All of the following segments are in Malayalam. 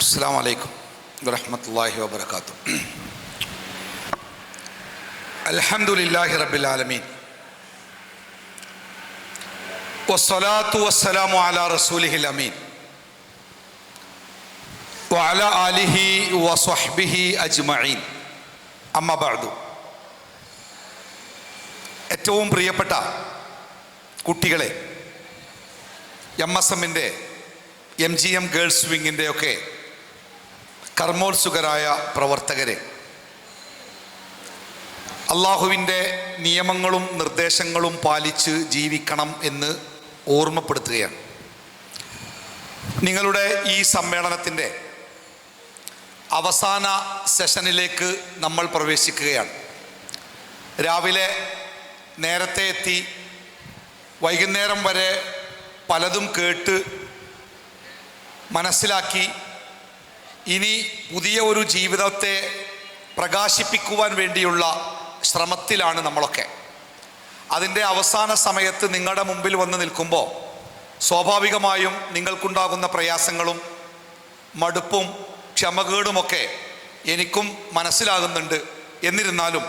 അസ്സലാമു അലൈക്കും വറഹ്മത്തുള്ളാഹി വബറകാതുഹു. അൽഹംദുലില്ലാഹി റബ്ബിൽ ആലമീൻ വസ്സലാത്തു വസ്സലാമു അലാ റസൂലിഹിൽ അമീൻ വഅലാ ആലിഹി വസ്വഹ്ബിഹി അജ്മഈൻ. അമ്മാ ബഅദു. ഏറ്റവും പ്രിയപ്പെട്ട കുട്ടികളെ, MSMൻ്റെ MGM ഗേൾസ് വിങ്ങിൻ്റെയൊക്കെ കർമ്മോത്സുകരായ പ്രവർത്തകരെ, അള്ളാഹുവിൻ്റെ നിയമങ്ങളും നിർദ്ദേശങ്ങളും പാലിച്ച് ജീവിക്കണം എന്ന് ഓർമ്മപ്പെടുത്തുകയാണ്. നിങ്ങളുടെ ഈ സമ്മേളനത്തിൻ്റെ അവസാന സെഷനിലേക്ക് നമ്മൾ പ്രവേശിക്കുകയാണ്. രാവിലെ നേരത്തെ എത്തി വൈകുന്നേരം വരെ പലതും കേട്ട് മനസ്സിലാക്കി ഇനി പുതിയ ഒരു ജീവിതത്തെ പ്രകാശിപ്പിക്കുവാൻ വേണ്ടിയുള്ള ശ്രമത്തിലാണ് നമ്മളൊക്കെ. അതിൻ്റെ അവസാന സമയത്ത് നിങ്ങളുടെ മുമ്പിൽ വന്ന് നിൽക്കുമ്പോൾ സ്വാഭാവികമായും നിങ്ങൾക്കുണ്ടാകുന്ന പ്രയാസങ്ങളും മടുപ്പും ക്ഷമകേടുമൊക്കെ എനിക്കും മനസ്സിലാകുന്നുണ്ട്. എന്നിരുന്നാലും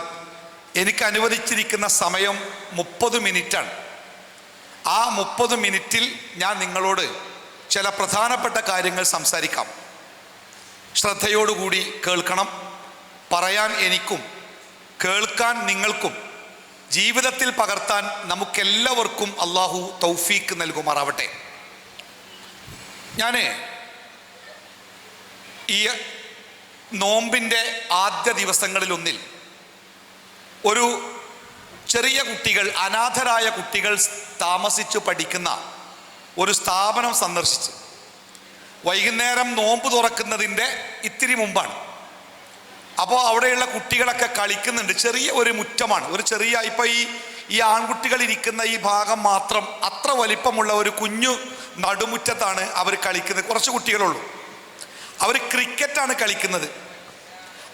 എനിക്ക് അനുവദിച്ചിരിക്കുന്ന സമയം 30 മിനിറ്റാണ്. ആ 30 മിനിറ്റിൽ ഞാൻ നിങ്ങളോട് ചില പ്രധാനപ്പെട്ട കാര്യങ്ങൾ സംസാരിക്കാം. ശ്രദ്ധയോടുകൂടി കേൾക്കണം. പറയാൻ എനിക്കും കേൾക്കാൻ നിങ്ങൾക്കും ജീവിതത്തിൽ പകർത്താൻ നമുക്കെല്ലാവർക്കും അള്ളാഹു തൗഫീക്ക് നൽകുമാറാവട്ടെ. ഞാൻ ഈ നോമ്പിൻ്റെ ആദ്യ ദിവസങ്ങളിലൊന്നിൽ ഒരു ചെറിയ കുട്ടികൾ, അനാഥരായ കുട്ടികൾ താമസിച്ചു പഠിക്കുന്ന ഒരു സ്ഥാപനം സന്ദർശിച്ച്, വൈകുന്നേരം നോമ്പ് തുറക്കുന്നതിൻ്റെ ഇത്തിരി മുമ്പാണ്. അപ്പോൾ അവിടെയുള്ള കുട്ടികളൊക്കെ കളിക്കുന്നുണ്ട്. ചെറിയ ഒരു മുറ്റമാണ്, ഒരു ചെറിയ, ഇപ്പോൾ ഈ ആൺകുട്ടികൾ ഇരിക്കുന്ന ഈ ഭാഗം മാത്രം അത്ര വലിപ്പമുള്ള ഒരു കുഞ്ഞു നടുമുറ്റത്താണ് അവർ കളിക്കുന്നത്. കുറച്ച് കുട്ടികളുള്ളൂ. അവർ ക്രിക്കറ്റാണ് കളിക്കുന്നത്.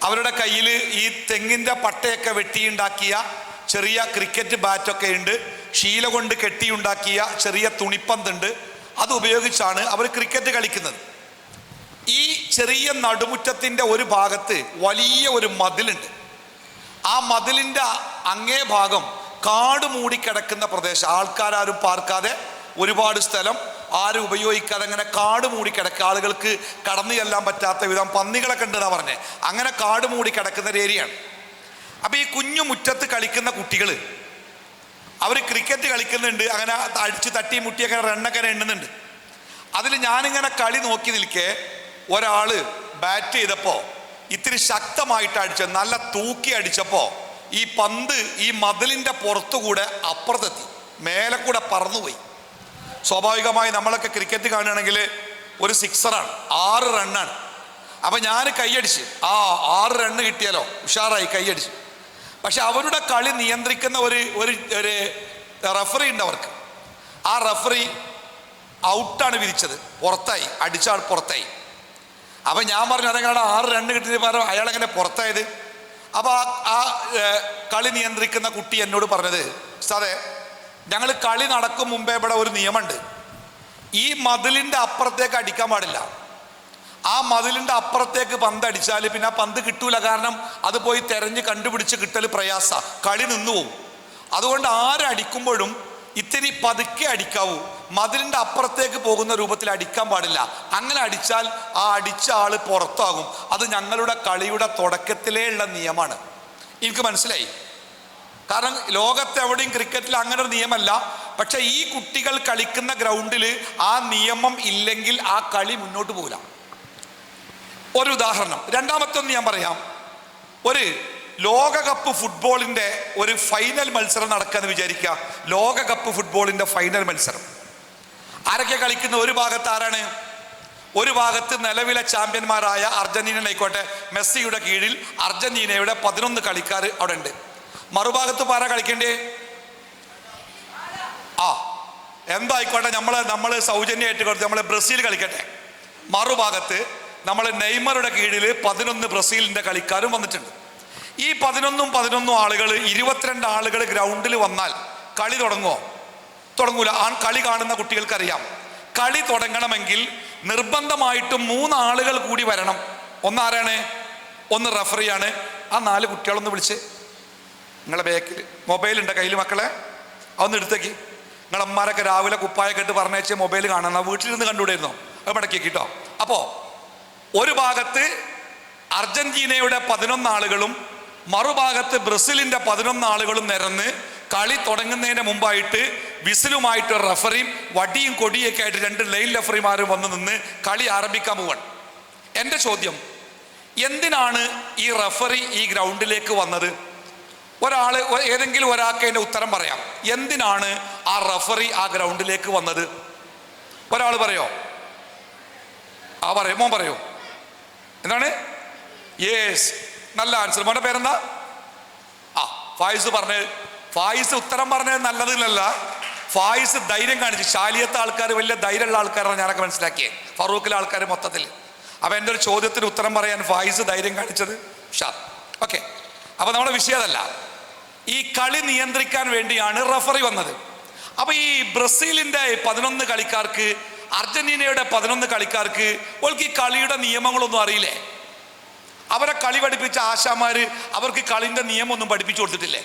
അവരുടെ കയ്യിൽ ഈ തെങ്ങിൻ്റെ പട്ടയൊക്കെ വെട്ടിയുണ്ടാക്കിയ ചെറിയ ക്രിക്കറ്റ് ബാറ്റൊക്കെ ഉണ്ട്. ശീല കൊണ്ട് കെട്ടിയുണ്ടാക്കിയ ചെറിയ തുണിപ്പന്തുണ്ട്. അത് ഉപയോഗിച്ചാണ് അവർ ക്രിക്കറ്റ് കളിക്കുന്നത്. ഈ ചെറിയ നടുമുറ്റത്തിൻ്റെ ഒരു ഭാഗത്ത് വലിയ ഒരു മതിലുണ്ട്. ആ മതിലിൻ്റെ അങ്ങേ ഭാഗം കാട് മൂടിക്കിടക്കുന്ന പ്രദേശം. ആൾക്കാരും പാർക്കാതെ, ഒരുപാട് സ്ഥലം ആരും ഉപയോഗിക്കാതെ അങ്ങനെ കാട് മൂടിക്കിടക്കുക. ആളുകൾക്ക് കടന്നു ചെല്ലാൻ പറ്റാത്ത വിധം പന്നികളൊക്കെ ഉണ്ടെന്നാണ് പറഞ്ഞത്. അങ്ങനെ കാട് മൂടിക്കിടക്കുന്ന ഒരു ഏരിയയാണ്. അപ്പം ഈ കുഞ്ഞു മുറ്റത്ത് കളിക്കുന്ന കുട്ടികൾ അവർ ക്രിക്കറ്റ് കളിക്കുന്നുണ്ട്. അങ്ങനെ അടിച്ച് തട്ടി മുട്ടിയൊക്കെ റണ്ണൊക്കെ എണ്ണുന്നുണ്ട്. അതിൽ ഞാനിങ്ങനെ കളി നോക്കി നിൽക്കെ ഒരാൾ ബാറ്റ് ചെയ്തപ്പോൾ ഇത്തിരി ശക്തമായിട്ട് അടിച്ച, നല്ല തൂക്കി അടിച്ചപ്പോൾ ഈ പന്ത് ഈ മതിലിൻ്റെ പുറത്തുകൂടെ അപ്പുറത്തെത്തി, മേലെ കൂടെ പറന്നുപോയി. സ്വാഭാവികമായി നമ്മളൊക്കെ ക്രിക്കറ്റ് കാണുകയാണെങ്കിൽ ഒരു സിക്സറാണ്, 6 റണ്ണാണ്. അപ്പം ഞാൻ കൈയടിച്ച് 6 റണ്ണ് കിട്ടിയാലോ ഉഷാറായി കൈയടിച്ചു. പക്ഷെ അവരുടെ കളി നിയന്ത്രിക്കുന്ന ഒരു റഫറി ഉണ്ട് അവർക്ക്. ആ റഫറി ഔട്ടാണ് വിധിച്ചത്. പുറത്തായി, അടിച്ച ആൾ പുറത്തായി. അപ്പം ഞാൻ പറഞ്ഞു അതെങ്ങനെ 6 റണ്ണ് കിട്ടിയിട്ട് പറഞ്ഞു അയാളെങ്ങനെ പുറത്തായത്? അപ്പോൾ ആ കളി നിയന്ത്രിക്കുന്ന കുട്ടി എന്നോട് പറഞ്ഞത്, സാറേ ഞങ്ങൾ കളി നടക്കും മുമ്പേ ഇവിടെ ഒരു നിയമമുണ്ട്. ഈ മതിലിൻ്റെ അപ്പുറത്തേക്ക് അടിക്കാൻ പാടില്ല. ആ മതിലിൻ്റെ അപ്പുറത്തേക്ക് പന്ത് അടിച്ചാൽ പിന്നെ ആ പന്ത് കിട്ടൂല. കാരണം അത് പോയി തെരഞ്ഞ് കണ്ടുപിടിച്ച് കിട്ടൽ പ്രയാസ, കളി നിന്നു പോവും. അതുകൊണ്ട് ആരടിക്കുമ്പോഴും ഇത്തിരി പതുക്കെ അടിക്കാവൂ. മതിലിൻ്റെ അപ്പുറത്തേക്ക് പോകുന്ന രൂപത്തിൽ അടിക്കാൻ പാടില്ല. അങ്ങനെ അടിച്ചാൽ ആ അടിച്ച ആൾ പുറത്താകും. അത് ഞങ്ങളുടെ കളിയുടെ തുടക്കത്തിലേ ഉള്ള നിയമമാണ്. എനിക്ക് മനസ്സിലായി. കാരണം ലോകത്തെവിടെയും ക്രിക്കറ്റിൽ അങ്ങനെ ഒരു നിയമമല്ല. പക്ഷെ ഈ കുട്ടികൾ കളിക്കുന്ന ഗ്രൗണ്ടിൽ ആ നിയമം ഇല്ലെങ്കിൽ ആ കളി മുന്നോട്ട് പോകില്ല. ഒരു ഉദാഹരണം. രണ്ടാമത്തൊന്ന് ഞാൻ പറയാം. ഒരു ലോകകപ്പ് ഫുട്ബോളിൻ്റെ ഒരു ഫൈനൽ മത്സരം നടക്കാന്ന് വിചാരിക്കുക. ലോകകപ്പ് ഫുട്ബോളിൻ്റെ ഫൈനൽ മത്സരം ആരൊക്കെ കളിക്കുന്ന? ഒരു ഭാഗത്ത് ആരാണ്? ഒരു ഭാഗത്ത് നിലവിലെ ചാമ്പ്യന്മാരായ അർജന്റീന ആയിക്കോട്ടെ, മെസ്സിയുടെ കീഴിൽ അർജന്റീനയുടെ 11 കളിക്കാർ അവിടെ ഉണ്ട്. മറുഭാഗത്ത് പാരാ കളിക്കേണ്ടേ? എന്തായിക്കോട്ടെ, നമ്മൾ സൗജന്യമായിട്ട് കൊടുത്ത് നമ്മൾ ബ്രസീൽ കളിക്കട്ടെ. മറുഭാഗത്ത് നമ്മൾ നെയ്മറുടെ കീഴിൽ 11 ബ്രസീലിൻ്റെ കളിക്കാരും വന്നിട്ടുണ്ട്. ഈ 11 ആളുകൾ, 22 ആളുകൾ ഗ്രൗണ്ടിൽ വന്നാൽ കളി തുടങ്ങുമോ? തുടങ്ങൂല. കളി കാണുന്ന കുട്ടികൾക്കറിയാം കളി തുടങ്ങണമെങ്കിൽ നിർബന്ധമായിട്ടും 3 ആളുകൾ കൂടി വരണം. ഒന്നാരാണ്? ഒന്ന് റഫറിയാണ്. ആ 4 കുട്ടികളൊന്ന് വിളിച്ച്, നിങ്ങളെ ബാക്കിൽ മൊബൈൽ ഉണ്ട് കയ്യിൽ മക്കളെ, അതൊന്ന് എടുത്തേക്ക്. നിങ്ങളമ്മമാരൊക്കെ രാവിലെ കുപ്പായൊക്കെ ഇട്ട് പറഞ്ഞേച്ച മൊബൈൽ കാണണം, വീട്ടിലിരുന്ന് കണ്ടുകൂടായിരുന്നോ? അത് മടക്കി കേട്ടോ. അപ്പോൾ ഒരു ഭാഗത്ത് അർജന്റീനയുടെ 11 ആളുകളും മറുഭാഗത്ത് ബ്രസീലിന്റെ 11 ആളുകളും നിരന്ന് കളി തുടങ്ങുന്നതിന് മുമ്പായിട്ട് വിസിലുമായിട്ട് റഫറിയും വടിയും കൊടിയൊക്കെ ആയിട്ട് 2 ലൈൻ റഫറിമാരും വന്ന് നിന്ന് കളി ആരംഭിക്കാൻ പോവാണ്. എൻ്റെ ചോദ്യം, എന്തിനാണ് ഈ റഫറി ഈ ഗ്രൗണ്ടിലേക്ക് വന്നത്? ഏതെങ്കിലും ഒരാൾക്ക് അതിൻ്റെ ഉത്തരം പറയാം. എന്തിനാണ് ആ റഫറി ആ ഗ്രൗണ്ടിലേക്ക് വന്നത്? ഒരാൾ പറയോ? പറയോ? മോൻ പറയോ? എന്താണ്? യേസ്, നല്ല ആൻസർ. മോന്റെ പേരെന്താ? ഫായിസ് പറഞ്ഞത്. ഫായിസ് ഉത്തരം പറഞ്ഞത് നല്ലതിലല്ല, ഫായിസ് ധൈര്യം കാണിച്ചു. ശാലിയത്തെ ആൾക്കാർ വലിയ ധൈര്യമുള്ള ആൾക്കാരാണ് ഞാനൊക്കെ മനസ്സിലാക്കിയത്, ഫറൂഖിലെ ആൾക്കാർ മൊത്തത്തിൽ. അപ്പൊ എൻ്റെ ഒരു ചോദ്യത്തിന് ഉത്തരം പറയാൻ ഫായിസ് ധൈര്യം കാണിച്ചത് ഓക്കെ. അപ്പൊ നമ്മുടെ വിഷയം അതല്ല. ഈ കളി നിയന്ത്രിക്കാൻ വേണ്ടിയാണ് റഫറി വന്നത്. അപ്പൊ ഈ ബ്രസീലിന്റെ 11 കളിക്കാർക്ക്, അർജന്റീനയുടെ 11 കളിക്കാർക്ക് ഓൾക്ക് ഈ കളിയുടെ നിയമങ്ങളൊന്നും അറിയില്ലേ? അവരെ കളി പഠിപ്പിച്ച ആശാമാര് അവർക്ക് കളിന്റെ നിയമം ഒന്നും പഠിപ്പിച്ചു കൊടുത്തിട്ടില്ലേ?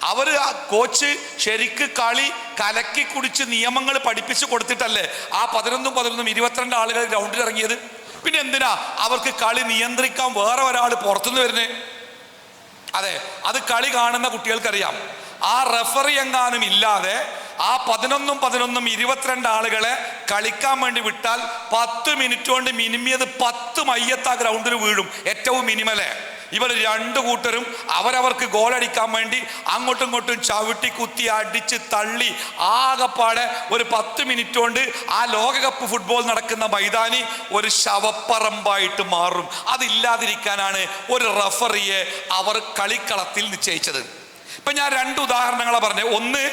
അവര് ആ കോച്ച് ശരിക്ക് കളി കലക്കി കുടിച്ച് നിയമങ്ങൾ പഠിപ്പിച്ചു കൊടുത്തിട്ടല്ലേ ആ 11 22 ആളുകൾ ഗ്രൗണ്ടിൽ ഇറങ്ങിയത്? പിന്നെ എന്തിനാ അവർക്ക് കളി നിയന്ത്രിക്കാൻ വേറെ ഒരാൾ പുറത്തുനിന്ന് വരുന്നേ? അതെ, അത് കളി കാണുന്ന കുട്ടികൾക്കറിയാം. ആ റഫറി എങ്ങാനും ഇല്ലാതെ ആ 11 22 ആളുകളെ കളിക്കാൻ വേണ്ടി വിട്ടാൽ 10 മിനിറ്റ് കൊണ്ട് മിനിമിയത് 10 മയ്യത്ത് ആ ഗ്രൗണ്ടിൽ വീഴും. ഏറ്റവും മിനിമലേ. ഇവർ 2 കൂട്ടരും അവരവർക്ക് ഗോളടിക്കാൻ വേണ്ടി അങ്ങോട്ടും ഇങ്ങോട്ടും ചവിട്ടി കുത്തി അടിച്ച് തള്ളി ആകെപ്പാടെ ഒരു 10 മിനിറ്റ് കൊണ്ട് ആ ലോകകപ്പ് ഫുട്ബോൾ നടക്കുന്ന മൈതാനി ഒരു ശവപ്പറമ്പായിട്ട് മാറും. അതില്ലാതിരിക്കാനാണ് ഒരു റഫറിയെ അവർ കളിക്കളത്തിൽ നിശ്ചയിച്ചത്. ഇപ്പൊ ഞാൻ 2 ഉദാഹരണങ്ങളാണ് പറഞ്ഞത്. ഒന്ന്,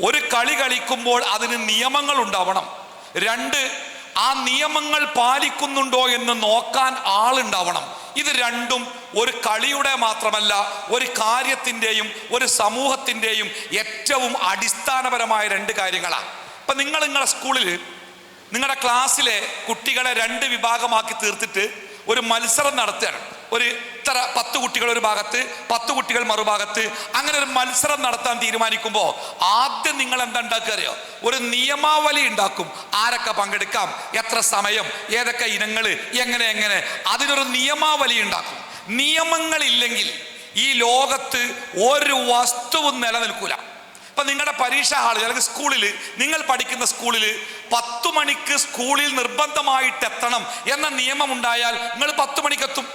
ഒരു കളി കളിക്കുമ്പോൾ അതിന് നിയമങ്ങൾ ഉണ്ടാവണം. 2, ആ നിയമങ്ങൾ പാലിക്കുന്നുണ്ടോ എന്ന് നോക്കാൻ ആളുണ്ടാവണം. ഇത് രണ്ടും ഒരു കളിയുടെ മാത്രമല്ല, ഒരു കാര്യത്തിൻ്റെയും ഒരു സമൂഹത്തിൻ്റെയും ഏറ്റവും അടിസ്ഥാനപരമായ 2 കാര്യങ്ങളാണ്. ഇപ്പം നിങ്ങളുടെ സ്കൂളിൽ നിങ്ങളുടെ ക്ലാസ്സിലെ കുട്ടികളെ 2 വിഭാഗമാക്കി തീർത്തിട്ട് ഒരു മത്സരം നടത്തുകയാണ്. ഒരു 10 കുട്ടികൾ ഒരു ഭാഗത്ത്, 10 കുട്ടികൾ മറുഭാഗത്ത്. അങ്ങനെ ഒരു മത്സരം നടത്താൻ തീരുമാനിക്കുമ്പോൾ ആദ്യം നിങ്ങൾ എന്താ ഉണ്ടാക്കുക അറിയോ? ഒരു നിയമാവലി ഉണ്ടാക്കും. ആരൊക്കെ പങ്കെടുക്കാം, എത്ര സമയം, ഏതൊക്കെ ഇനങ്ങൾ, എങ്ങനെ അതിനൊരു നിയമാവലി ഉണ്ടാക്കും. നിയമങ്ങളില്ലെങ്കിൽ ഈ ലോകത്ത് ഒരു വസ്തുവും നിലനിൽക്കൂല. ഇപ്പൊ നിങ്ങളുടെ പരീക്ഷാ ഹാളിൽ അല്ലെങ്കിൽ സ്കൂളിൽ, നിങ്ങൾ പഠിക്കുന്ന സ്കൂളിൽ 10 മണിക്ക് സ്കൂളിൽ നിർബന്ധമായിട്ട് എത്തണം എന്ന നിയമം ഉണ്ടായാൽ നിങ്ങൾ 10 മണിക്കെത്തും.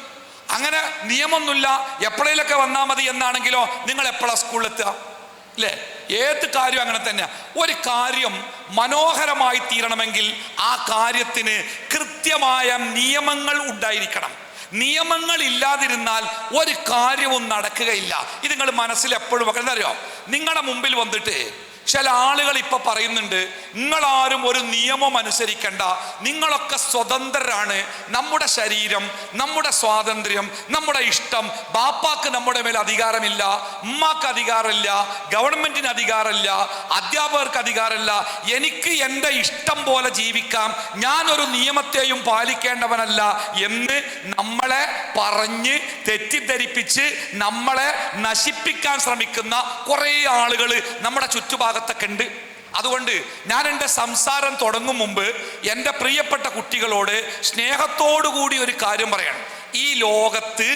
അങ്ങനെ നിയമമൊന്നുമില്ല, എപ്പോഴേലൊക്കെ വന്നാൽ മതി എന്നാണെങ്കിലോ നിങ്ങൾ എപ്പോഴാണ് സ്കൂളിലെത്തുക? അല്ലേ? ഏത് കാര്യം അങ്ങനെ തന്നെ. ഒരു കാര്യം മനോഹരമായി തീരണമെങ്കിൽ ആ കാര്യത്തിന് കൃത്യമായ നിയമങ്ങൾ ഉണ്ടായിരിക്കണം. നിയമങ്ങൾ ഇല്ലാതിരുന്നാൽ ഒരു കാര്യവും നടക്കുകയില്ല. ഇത് നിങ്ങൾ മനസ്സിൽ എപ്പോഴും എന്താ അറിയോ? നിങ്ങളുടെ മുമ്പിൽ വന്നിട്ട് ചില ആളുകൾ ഇപ്പൊ പറയുന്നുണ്ട്, നിങ്ങളാരും ഒരു നിയമം അനുസരിക്കണ്ട, നിങ്ങളൊക്കെ സ്വതന്ത്രരാണ്, നമ്മുടെ ശരീരം, നമ്മുടെ സ്വാതന്ത്ര്യം, നമ്മുടെ ഇഷ്ടം, ബാപ്പാക്ക് നമ്മുടെ മേൽ അധികാരമില്ല, ഉമ്മാക്ക് അധികാരമില്ല, ഗവൺമെന്റിന് അധികാരമില്ല, അധ്യാപകർക്ക് അധികാരമില്ല, എനിക്ക് എൻ്റെ ഇഷ്ടം പോലെ ജീവിക്കാം, ഞാനൊരു നിയമത്തെയും പാലിക്കേണ്ടവനല്ല എന്ന് നമ്മളെ പറഞ്ഞ് തെറ്റിദ്ധരിപ്പിച്ച് നമ്മളെ നശിപ്പിക്കാൻ ശ്രമിക്കുന്ന കുറേ ആളുകൾ നമ്മുടെ ചുറ്റുഭാഗത്തൊക്കെ ഉണ്ട്. അതുകൊണ്ട് ഞാൻ എൻ്റെ സംസാരം തുടങ്ങും മുമ്പ് എൻ്റെ പ്രിയപ്പെട്ട കുട്ടികളോട് സ്നേഹത്തോടു കൂടി ഒരു കാര്യം പറയണം. ഈ ലോകത്ത്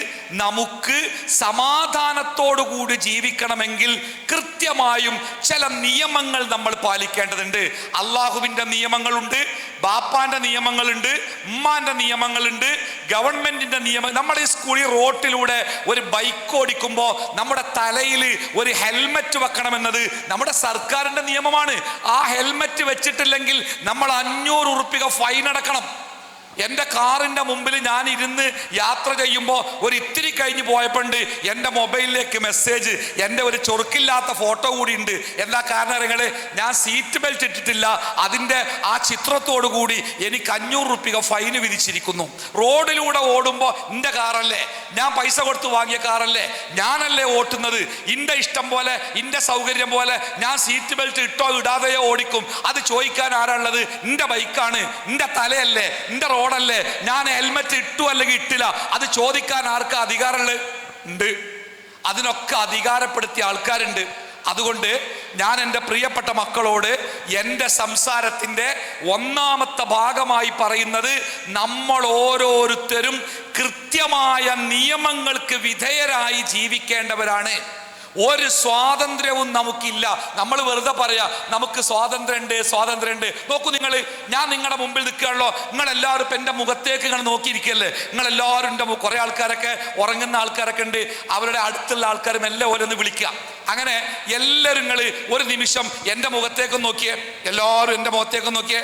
നമുക്ക് സമാധാനത്തോടു കൂടി ജീവിക്കണമെങ്കിൽ കൃത്യമായും ചില നിയമങ്ങൾ നമ്മൾ പാലിക്കേണ്ടതുണ്ട്. അള്ളാഹുവിൻ്റെ നിയമങ്ങളുണ്ട്, ബാപ്പാന്റെ നിയമങ്ങളുണ്ട്, ഉമ്മാന്റെ നിയമങ്ങളുണ്ട്, ഗവൺമെന്റിന്റെ നിയമം. നമ്മുടെ ഈ സ്കൂളിൽ റോട്ടിലൂടെ ഒരു ബൈക്ക് ഓടിക്കുമ്പോൾ നമ്മുടെ തലയിൽ ഒരു ഹെൽമറ്റ് വെക്കണമെന്നത് നമ്മുടെ സർക്കാരിന്റെ നിയമമാണ്. ആ ഹെൽമറ്റ് വെച്ചിട്ടില്ലെങ്കിൽ നമ്മൾ 500 ഉറുപ്പിക ഫൈൻ അടക്കണം. എൻ്റെ കാറിൻ്റെ മുമ്പിൽ ഞാൻ ഇരുന്ന് യാത്ര ചെയ്യുമ്പോൾ ഒരു ഇത്തിരി കഴിഞ്ഞ് പോയപ്പോണ്ട് എൻ്റെ മൊബൈലിലേക്ക് മെസ്സേജ്, എൻ്റെ ഒരു ചൊറുക്കില്ലാത്ത ഫോട്ടോ കൂടി ഉണ്ട്. എന്താ കാരണം അറിയങ്ങള്? ഞാൻ സീറ്റ് ബെൽറ്റ് ഇട്ടിട്ടില്ല. അതിൻ്റെ ആ ചിത്രത്തോടു കൂടി എനിക്ക് 500 രൂപ ഫൈന് വിധിച്ചിരിക്കുന്നു. റോഡിലൂടെ ഓടുമ്പോൾ എൻ്റെ കാറല്ലേ, ഞാൻ പൈസ കൊടുത്ത് വാങ്ങിയ കാറല്ലേ, ഞാനല്ലേ ഓട്ടുന്നത്. എൻ്റെ ഇഷ്ടം പോലെ, എൻ്റെ സൗകര്യം പോലെ ഞാൻ സീറ്റ് ബെൽറ്റ് ഇട്ടോ ഇടാതെയോ ഓടിക്കും. അത് ചോദിക്കാൻ ആരാളുള്ളത്? എൻ്റെ ബൈക്കാണ്, എൻ്റെ തലയല്ലേ, എൻ്റെ റോഡല്ലേ, ഞാൻ ഹെൽമെറ്റ് ഇട്ടു അല്ലെങ്കിൽ ഇട്ടില്ല, അത് ചോദിക്കാൻ ആർക്കാ അധികാരമുള്ളത്? ഉണ്ട്. അതിനൊക്കെ അധികാരപ്പെടുത്തിയ ആൾക്കാരുണ്ട്. അതുകൊണ്ട് ഞാൻ എൻ്റെ പ്രിയപ്പെട്ട മക്കളോട് എൻ്റെ സംസാരത്തിൻ്റെ ഒന്നാമത്തെ ഭാഗമായി പറയുന്നത്, നമ്മൾ ഓരോരുത്തരും കൃത്യമായ നിയമങ്ങൾക്ക് വിധേയരായി ജീവിക്കേണ്ടവരാണ്. ഒരു സ്വാതന്ത്ര്യവും നമുക്കില്ല. നമ്മൾ വെറുതെ പറയാ നമുക്ക് സ്വാതന്ത്ര്യമുണ്ട്. നോക്കൂ നിങ്ങൾ, ഞാൻ നിങ്ങളുടെ മുമ്പിൽ നിൽക്കുകയാണല്ലോ, നിങ്ങളെല്ലാവരും ഇപ്പം എൻ്റെ മുഖത്തേക്ക് ഇങ്ങനെ നോക്കിയിരിക്കല്ലേ. നിങ്ങളെല്ലാവരും എൻ്റെ കുറേ ആൾക്കാരൊക്കെ, ഉറങ്ങുന്ന ആൾക്കാരൊക്കെ ഉണ്ട്, അവരുടെ അടുത്തുള്ള ആൾക്കാരും എല്ലാം ഓരോന്ന് വിളിക്കുക. അങ്ങനെ എല്ലാവരും നിങ്ങൾ ഒരു നിമിഷം എൻ്റെ മുഖത്തേക്ക് നോക്കിയേ, എല്ലാവരും എൻ്റെ മുഖത്തേക്ക് നോക്കിയേ.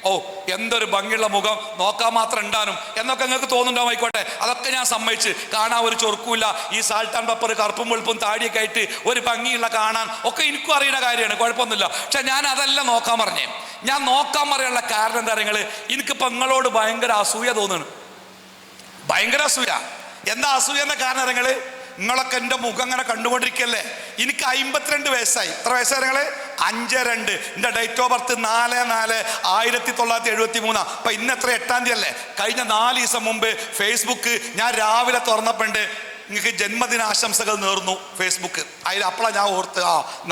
ഓ, എന്തൊരു ഭംഗിയുള്ള മുഖം, നോക്കാൻ മാത്രം ഉണ്ടാനും എന്നൊക്കെ നിങ്ങൾക്ക് തോന്നുന്നുണ്ടാവും. ആയിക്കോട്ടെ, അതൊക്കെ ഞാൻ സമ്മതിച്ച്. കാണാൻ ഒരു ചൊറുക്കില്ല. ഈ സാൾട്ട് ആൻഡ് പെപ്പർ, കറുപ്പും വെളുപ്പും താടിയൊക്കെ ആയിട്ട് ഒരു ഭംഗിയുള്ള കാണാൻ ഒക്കെ എനിക്കും അറിയുന്ന കാര്യമാണ്, കുഴപ്പമൊന്നുമില്ല. പക്ഷെ ഞാൻ അതല്ല നോക്കാൻ പറഞ്ഞേ. ഞാൻ നോക്കാൻ പറയാനുള്ള കാരണം എന്താ പറയുക? എനിക്കിപ്പോൾ നിങ്ങളോട് ഭയങ്കര അസൂയ തോന്നുന്നു. ഭയങ്കര അസൂയ. എന്താ അസൂയൻ്റെ കാരണം അറിയങ്ങള്? നിങ്ങളൊക്കെ എൻ്റെ മുഖം അങ്ങനെ കണ്ടുകൊണ്ടിരിക്കല്ലേ. എനിക്ക് 52 വയസ്സായി. എത്ര വയസ്സായി നിങ്ങള്? 5-2. എൻ്റെ ഡേറ്റ് ഓഫ് ബർത്ത് 4-4-1973. അപ്പൊ ഇന്ന് എത്ര? 8-ാം തീയതി അല്ലേ? കഴിഞ്ഞ 4 ദിവസം മുമ്പ് ഫേസ്ബുക്ക് ഞാൻ രാവിലെ തുറന്നപ്പോണ്ട് നിങ്ങൾക്ക് ജന്മദിനാശംസകൾ നേർന്നു ഫേസ്ബുക്ക്. അതിൽ അപ്പോഴാണ് ഞാൻ ഓർത്ത്,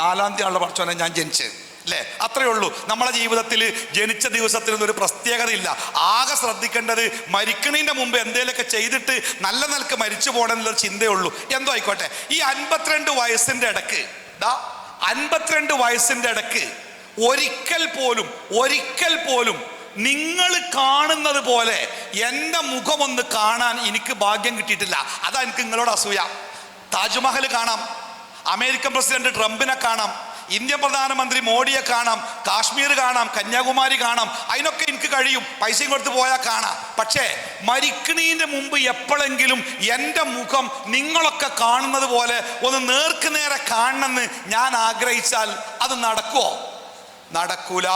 4-ാം തീയതി ആണല്ലോ പഠിച്ചോനെ ഞാൻ ജനിച്ചത് അല്ലേ. അത്രയേ ഉള്ളൂ. നമ്മളെ ജീവിതത്തിൽ ജനിച്ച ദിവസത്തിനൊന്നും ഒരു പ്രത്യേകതയില്ല. ആകെ ശ്രദ്ധിക്കേണ്ടത് മരിക്കണതിൻ്റെ മുമ്പ് എന്തെങ്കിലുമൊക്കെ ചെയ്തിട്ട് നല്ല നിലക്ക് മരിച്ചു പോകണമെന്നുള്ളൊരു ചിന്തയുള്ളൂ. എന്തോ ആയിക്കോട്ടെ, ഈ 52 വയസ്സിൻ്റെ ഇടക്ക് 52 വയസ്സിൻ്റെ ഇടക്ക് ഒരിക്കൽ പോലും നിങ്ങൾ കാണുന്നത് പോലെ എൻ്റെ മുഖമൊന്ന് കാണാൻ എനിക്ക് ഭാഗ്യം കിട്ടിയിട്ടില്ല. അതാ എനിക്ക് നിങ്ങളോട് അസൂയ. താജ്മഹൽ കാണാം, അമേരിക്കൻ പ്രസിഡന്റ് ട്രംപിനെ കാണാം, ഇന്ത്യൻ പ്രധാനമന്ത്രി മോഡിയെ കാണാം, കാശ്മീർ കാണാം, കന്യാകുമാരി കാണാം. അതിനൊക്കെ എനിക്ക് കഴിയും, പൈസയും കൊടുത്ത് പോയാൽ കാണാം. പക്ഷേ മരിക്കണീൻ്റെ മുമ്പ് എപ്പോഴെങ്കിലും എൻ്റെ മുഖം നിങ്ങളൊക്കെ കാണുന്നത് പോലെ ഒന്ന് നേർക്ക് നേരെ കാണണമെന്ന് ഞാൻ ആഗ്രഹിച്ചാൽ അത് നടക്കുമോ? നടക്കൂല.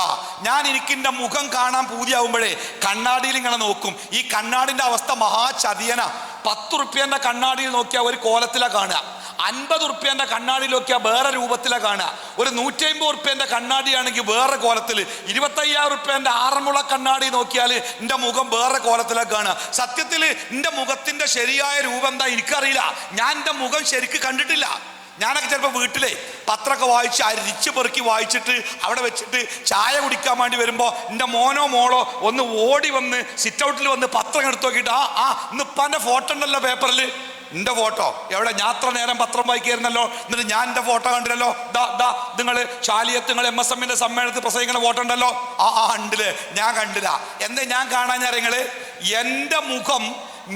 ഞാൻ എനിക്കെൻ്റെ മുഖം കാണാൻ പൂതിയാവുമ്പോഴേ കണ്ണാടിയിൽ ഇങ്ങനെ നോക്കും. ഈ കണ്ണാടിൻ്റെ അവസ്ഥ മഹാചതിയന. 10 റുപ്യേൻ്റെ കണ്ണാടിയിൽ നോക്കിയാൽ ഒരു കോലത്തിലാണ് കാണുക. 50 റുപ്യേൻ്റെ കണ്ണാടിയിൽ നോക്കിയാൽ വേറെ രൂപത്തിലാണ് കാണുക. ഒരു 150 റുപ്യേൻ്റെ കണ്ണാടിയാണെങ്കിൽ വേറെ കോലത്തിൽ. 25,000 റുപ്യേൻ്റെ ആറന്മുള കണ്ണാടി നോക്കിയാൽ എൻ്റെ മുഖം വേറെ കോലത്തിലാണ് കാണുക. സത്യത്തിൽ എൻ്റെ മുഖത്തിൻ്റെ ശരിയായ രൂപം എന്താ എനിക്കറിയില്ല. ഞാൻ എൻ്റെ മുഖം ശരിക്ക് കണ്ടിട്ടില്ല. ഞാനൊക്കെ ചിലപ്പോൾ വീട്ടിലെ പത്രമൊക്കെ വായിച്ച് അരിച്ച് പെറുക്കി വായിച്ചിട്ട് അവിടെ വെച്ചിട്ട് ചായ കുടിക്കാൻ വേണ്ടി വരുമ്പോൾ എൻ്റെ മോനോ മോളോ ഒന്ന് ഓടി വന്ന് സിറ്റ് ഔട്ടിൽ വന്ന് പത്രം എടുത്ത് നോക്കിയിട്ട് ഇന്ന് ഇപ്പം ഫോട്ടോ ഉണ്ടല്ലോ പേപ്പറിൽ. എൻ്റെ ഫോട്ടോ എവിടെ? ഞാൻ അത്ര നേരം പത്രം വായിക്കായിരുന്നല്ലോ, എന്നിട്ട് ഞാൻ എൻ്റെ ഫോട്ടോ കണ്ടില്ലല്ലോ. നിങ്ങൾ ശാലിയത്ത് നിങ്ങൾ MSMന്റെ സമ്മേളനത്തിൽ പ്രസംഗിക്കുന്ന ഫോട്ടോ ഉണ്ടല്ലോ. ഉണ്ടില്ലേ? ഞാൻ കണ്ടില്ല. എന്താ ഞാൻ കാണാൻ നിങ്ങൾ? എൻ്റെ മുഖം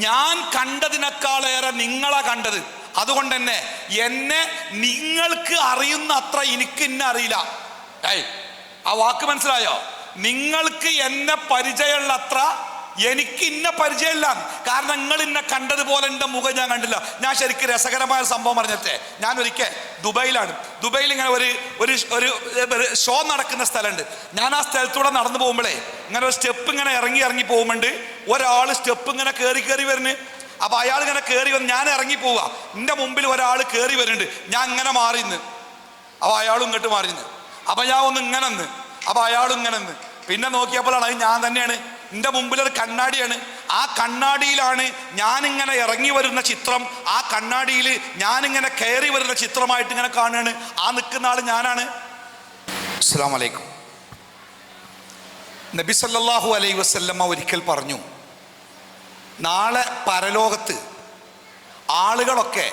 ഞാൻ കണ്ടതിനേക്കാളേറെ നിങ്ങളാ കണ്ടത്. അതുകൊണ്ട് തന്നെ എന്നെ നിങ്ങൾക്ക് അറിയുന്ന അത്ര എനിക്ക് എന്നെ അറിയില്ല. ആ വാക്ക് മനസ്സിലായോ? നിങ്ങൾക്ക് എന്നെ പരിചയമുള്ള അത്ര എനിക്ക് ഇന്ന പരിചയമില്ല. കാരണം നിങ്ങൾ ഇന്നെ കണ്ടതുപോലെ എൻ്റെ മുഖം ഞാൻ കണ്ടില്ല. ഞാൻ ശരിക്കും രസകരമായ സംഭവം പറഞ്ഞിട്ടേ, ഞാൻ ഒരിക്കൽ ദുബൈയിലാണ്. ദുബൈയിൽ ഇങ്ങനെ ഒരു ഷോ നടക്കുന്ന സ്ഥലമുണ്ട്. ഞാൻ ആ സ്ഥലത്തൂടെ നടന്നു പോകുമ്പോഴേ ഇങ്ങനെ ഒരു സ്റ്റെപ്പ് ഇങ്ങനെ ഇറങ്ങി പോകുമ്പോണ്ട് ഒരാൾ സ്റ്റെപ്പ് ഇങ്ങനെ കയറി വരുന്നു. അപ്പൊ അയാൾ ഇങ്ങനെ കയറി വന്ന് ഞാൻ ഇറങ്ങി പോവുക. എൻ്റെ മുമ്പിൽ ഒരാൾ കയറി വരുന്നുണ്ട്. ഞാൻ ഇങ്ങനെ മാറിന്ന്, അപ്പൊ അയാളും ഇങ്ങോട്ട് മാറിന്ന്. അപ്പൊ ഞാൻ ഒന്ന് ഇങ്ങനെ നിന്ന്, അപ്പൊ അയാളും ഇങ്ങനെ നിന്ന്. പിന്നെ നോക്കിയപ്പോഴാണ് അത് ഞാൻ തന്നെയാണ്. എൻ്റെ മുമ്പിലൊരു കണ്ണാടിയാണ്. ആ കണ്ണാടിയിലാണ് ഞാനിങ്ങനെ ഇറങ്ങി വരുന്ന ചിത്രം. ആ കണ്ണാടിയിൽ ഞാനിങ്ങനെ കയറി വരുന്ന ചിത്രമായിട്ട് ഇങ്ങനെ കാണുകയാണ്. ആ നിൽക്കുന്ന ആൾ ഞാനാണ്. അസ്സലാമു അലൈക്കും. നബി സല്ലല്ലാഹു അലൈഹി വസല്ലമ ഒരിക്കൽ പറഞ്ഞു, നാളെ പരലോകത്ത് ആളുകളൊക്കെ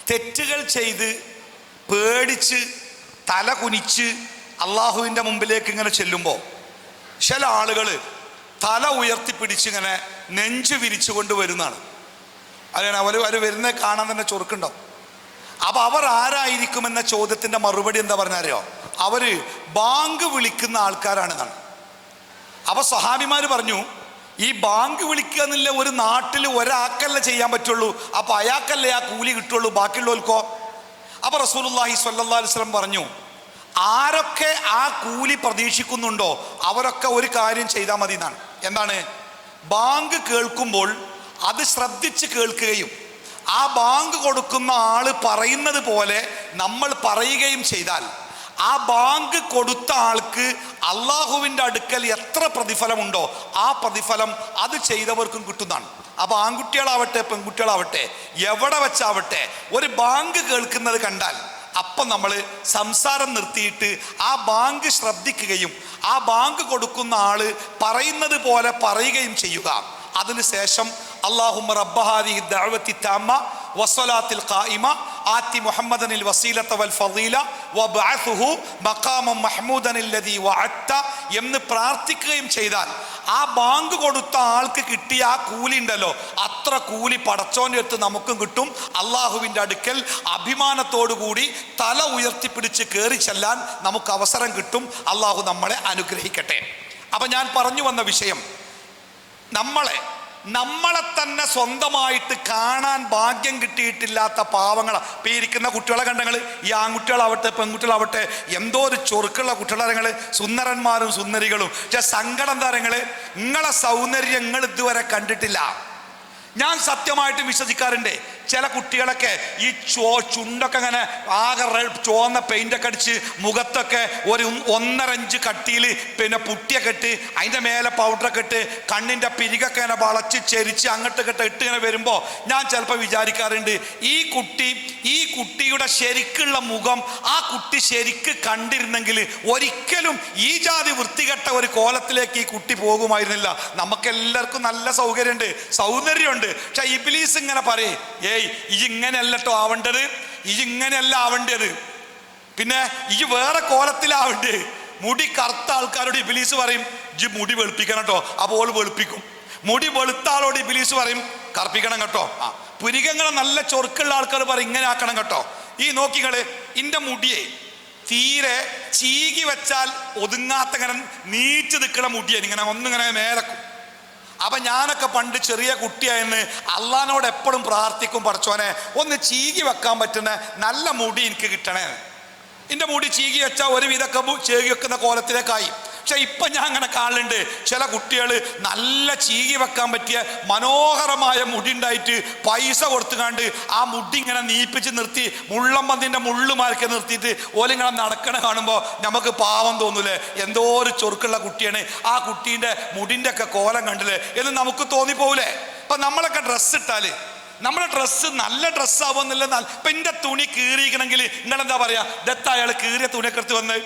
തെറ്റുകൾ ചെയ്ത് പേടിച്ച് തല കുനിച്ച് അള്ളാഹുവിൻ്റെ മുമ്പിലേക്ക് ഇങ്ങനെ ചെല്ലുമ്പോൾ ചില ആളുകൾ തല ഉയർത്തിപ്പിടിച്ചിങ്ങനെ നെഞ്ച് വിരിച്ചുകൊണ്ട് വരുന്നതാണ്. അതിനാണ് അവർ വരുന്നത് കാണാൻ തന്നെ ചൊറുക്കുണ്ടാവും. അപ്പോൾ അവർ ആരായിരിക്കുമെന്ന ചോദ്യത്തിൻ്റെ മറുപടി എന്താ പറഞ്ഞാലോ? അവർ ബാങ്ക് വിളിക്കുന്ന ആൾക്കാരാണെന്നാണ്. അപ്പോൾ സഹാബിമാർ പറഞ്ഞു, ഈ ബാങ്ക് വിളിക്കുക എന്നുള്ള ഒരു നാട്ടിൽ ഒരാൾക്കല്ല ചെയ്യാൻ പറ്റുള്ളൂ. അപ്പൊ അയാൾക്കല്ലേ ആ കൂലി കിട്ടുള്ളൂ, ബാക്കിയുള്ളവർക്കോ? അപ്പൊ റസൂലുള്ളാഹി സ്വല്ലല്ലാഹു അലൈഹി വസല്ലം പറഞ്ഞു, ആരൊക്കെ ആ കൂലി പ്രതീക്ഷിക്കുന്നുണ്ടോ അവരൊക്കെ ഒരു കാര്യം ചെയ്താൽ മതി എന്നാണ്. എന്താണ്? ബാങ്ക് കേൾക്കുമ്പോൾ അത് ശ്രദ്ധിച്ച് കേൾക്കുകയും ആ ബാങ്ക് കൊടുക്കുന്ന ആള് പറയുന്നത് പോലെ നമ്മൾ പറയുകയും ചെയ്താൽ ആ ബാങ്ക് കൊടുത്ത ആൾക്ക് അള്ളാഹുവിൻ്റെ അടുക്കൽ എത്ര പ്രതിഫലമുണ്ടോ ആ പ്രതിഫലം അത് ചെയ്തവർക്കും കിട്ടുന്നതാണ്. അപ്പൊ ആൺകുട്ടികളാവട്ടെ പെൺകുട്ടികളാവട്ടെ എവിടെ വെച്ചാവട്ടെ ഒരു ബാങ്ക് കേൾക്കുന്നത് കണ്ടാൽ അപ്പം നമ്മൾ സംസാരം നിർത്തിയിട്ട് ആ ബാങ്ക് ശ്രദ്ധിക്കുകയും ആ ബാങ്ക് കൊടുക്കുന്ന ആള് പറയുന്നത് പോലെ പറയുകയും ചെയ്യുക. അതിനുശേഷം അല്ലാഹുമ്മ റബ്ബ ഹാദിഹി ദഅവത്തി തമ്മ വസ്സലാത്തിൽ ഖായിമ ആതി മുഹമ്മദനിൽ വസീലത വൽ ഫളീല വബഅത്ഹു മഖാമൻ മഹ്മൂദൻ അല്ലദീ വഅത്ത എന്ന് പ്രാർത്ഥിക്കുകയും ചെയ്താൽ ആ ബാങ്ക് കൊടുത്ത ആൾക്ക് കിട്ടിയ ആ കൂലി ഉണ്ടല്ലോ, അത്ര കൂലി പടച്ചോന്റെ അടുത്ത് നമുക്കും കിട്ടും. അള്ളാഹുവിൻ്റെ അടുക്കൽ അഭിമാനത്തോടു കൂടി തല ഉയർത്തിപ്പിടിച്ച് കയറി ചെല്ലാൻ നമുക്ക് അവസരം കിട്ടും. അള്ളാഹു നമ്മളെ അനുഗ്രഹിക്കട്ടെ. അപ്പൊ ഞാൻ പറഞ്ഞു വന്ന വിഷയം, നമ്മളെ തന്നെ സ്വന്തമായിട്ട് കാണാൻ ഭാഗ്യം കിട്ടിയിട്ടില്ലാത്ത പാവങ്ങളാ ഇപ്പൊ ഇരിക്കുന്ന കുട്ടികളെ കണ്ടങ്ങള്. ഈ ആൺകുട്ടികളാവട്ടെ പെൺകുട്ടികളാവട്ടെ എന്തോ ഒരു ചൊറുക്കുള്ള കുട്ടികളെ, സുന്ദരന്മാരും സുന്ദരികളും. പക്ഷെ സങ്കടം താരങ്ങള്, നിങ്ങളെ സൗന്ദര്യം നിങ്ങൾ ഇതുവരെ കണ്ടിട്ടില്ല. ഞാൻ സത്യമായിട്ട് വിശ്വസിക്കാറുണ്ട്, ചില കുട്ടികളൊക്കെ ഈ ചുണ്ടൊക്കെ അങ്ങനെ ആകെ ചുവന്ന പെയിൻ്റൊക്കെ അടിച്ച് മുഖത്തൊക്കെ ഒരു 1.5 ഇഞ്ച് കട്ടിയിൽ പിന്നെ പുട്ടിയൊക്കെ ഇട്ട് അതിൻ്റെ മേലെ പൗഡറൊക്കെ ഇട്ട് കണ്ണിൻ്റെ പിരികൊക്കെ ഇങ്ങനെ വളച്ച് ചെരിച്ച് അങ്ങോട്ടൊക്കെ ഇട്ട് ഇങ്ങനെ വരുമ്പോൾ ഞാൻ ചിലപ്പോൾ വിചാരിക്കാറുണ്ട്, ഈ കുട്ടിയുടെ ശരിക്കുള്ള മുഖം ആ കുട്ടി ശരിക്ക് കണ്ടിരുന്നെങ്കിൽ ഒരിക്കലും ഈ ജാതി വൃത്തികെട്ട ഒരു കോലത്തിലേക്ക് ഈ കുട്ടി പോകുമായിരുന്നില്ല. നമുക്കെല്ലാവർക്കും നല്ല സൗന്ദര്യമുണ്ട്. പക്ഷെ ഇബ്ലീസ് ഇങ്ങനെ പറയും, ഏയ് ഇങ്ങനെയല്ലോ ആവേണ്ടത്, ഇങ്ങനെയല്ല ആവേണ്ടത്, പിന്നെ വേറെ കോലത്തിലാവേണ്ടത്. മുടി കറുത്ത ആൾക്കാരോട് ഇബ്ലീസ് പറയും ഇജ് മുടി വെളുപ്പിക്കണം കേട്ടോ, അപ്പോൾ വെളുപ്പിക്കും. മുടി വെളുത്ത ആളോട് ഇബ്ലീസ് പറയും കറുപ്പിക്കണം കേട്ടോ. പുരികങ്ങളെ നല്ല ചൊറുക്കുള്ള ആൾക്കാർ പറയും ഇങ്ങനെ ആക്കണം കേട്ടോ. ഈ നോക്കികള് ഇന്റെ മുടിയെ തീരെ ചീകി വെച്ചാൽ ഒതുങ്ങാത്ത ഇങ്ങനെ നീച്ചു നിൽക്കണ മുടിയെ ഇങ്ങനെ ഒന്നിങ്ങനെ മേലക്കും. അപ്പൊ ഞാനൊക്കെ പണ്ട് ചെറിയ കുട്ടിയായെന്ന് അള്ളാനോട് എപ്പോഴും പ്രാർത്ഥിക്കും, പടച്ചോനെ ഒന്ന് ചീകി വെക്കാൻ പറ്റുന്ന നല്ല മുടി എനിക്ക് കിട്ടണേ. എൻ്റെ മുടി ചീകി വെച്ചാൽ ഒരു വിധമൊക്കെ ചീകി വെക്കുന്ന കോലത്തിലേക്കായി. പക്ഷെ ഇപ്പൊ ഞാൻ അങ്ങനെ കാണുന്നുണ്ട്, ചില കുട്ടികൾ നല്ല ചീകി വെക്കാൻ പറ്റിയ മനോഹരമായ മുടി ഉണ്ടായിട്ട് പൈസ കൊടുത്തുകാണ്ട് ആ മുടി ഇങ്ങനെ നീപ്പിച്ച് നിർത്തി മുള്ളമ്പന്തിൻ്റെ മുള്ളുമാർക്ക് നിർത്തിയിട്ട് ഓലിങ്ങനെ നടക്കണ കാണുമ്പോൾ നമുക്ക് പാവം തോന്നൂലേ, എന്തോ ഒരു ചൊറുക്കുള്ള കുട്ടിയാണ്, ആ കുട്ടീൻ്റെ മുടിൻ്റെ ഒക്കെ കോലം കണ്ടില്ലേ എന്ന് നമുക്ക് തോന്നിപ്പോകൂലേ. അപ്പൊ നമ്മളൊക്കെ ഡ്രസ്സ് ഇട്ടാല് നമ്മുടെ ഡ്രസ്സ് നല്ല ഡ്രസ്സാവുന്നില്ല. ഇപ്പൊ എൻ്റെ തുണി കീറിയിരിക്കണമെങ്കിൽ നിങ്ങളെന്താ പറയാ, ദത്ത അയാൾ കീറിയ തുണിയൊക്കെ എടുത്ത് വന്ന്.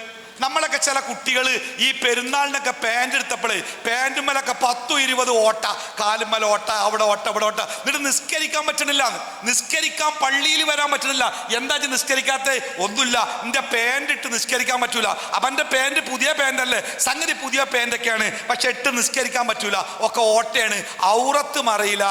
നമ്മളൊക്കെ ചില കുട്ടികൾ ഈ പെരുന്നാളിനൊക്കെ പാൻറ് എടുത്തപ്പോഴേ പാൻറ്റുമ്മലൊക്കെ 10-20 ഓട്ട, കാലുമ്മല ഓട്ട, അവിടെ ഓട്ട, ഇവിടെ ഓട്ട. എന്നിട്ട് നിസ്കരിക്കാൻ പറ്റണില്ല, നിസ്കരിക്കാൻ പള്ളിയിൽ വരാൻ പറ്റണില്ല. എന്താ നിസ്കരിക്കാത്ത? ഒന്നുമില്ല, എൻ്റെ പാൻറ് ഇട്ട് നിസ്കരിക്കാൻ പറ്റൂല. അപ്പം എൻ്റെ പാൻറ് പുതിയ പാൻറ്റല്ലേ, സംഗതി പുതിയ പാൻറ്റൊക്കെയാണ്, പക്ഷെ ഇട്ട് നിസ്കരിക്കാൻ പറ്റൂല, ഒക്കെ ഓട്ടയാണ്, ഔറത്ത് മറിയില്ല.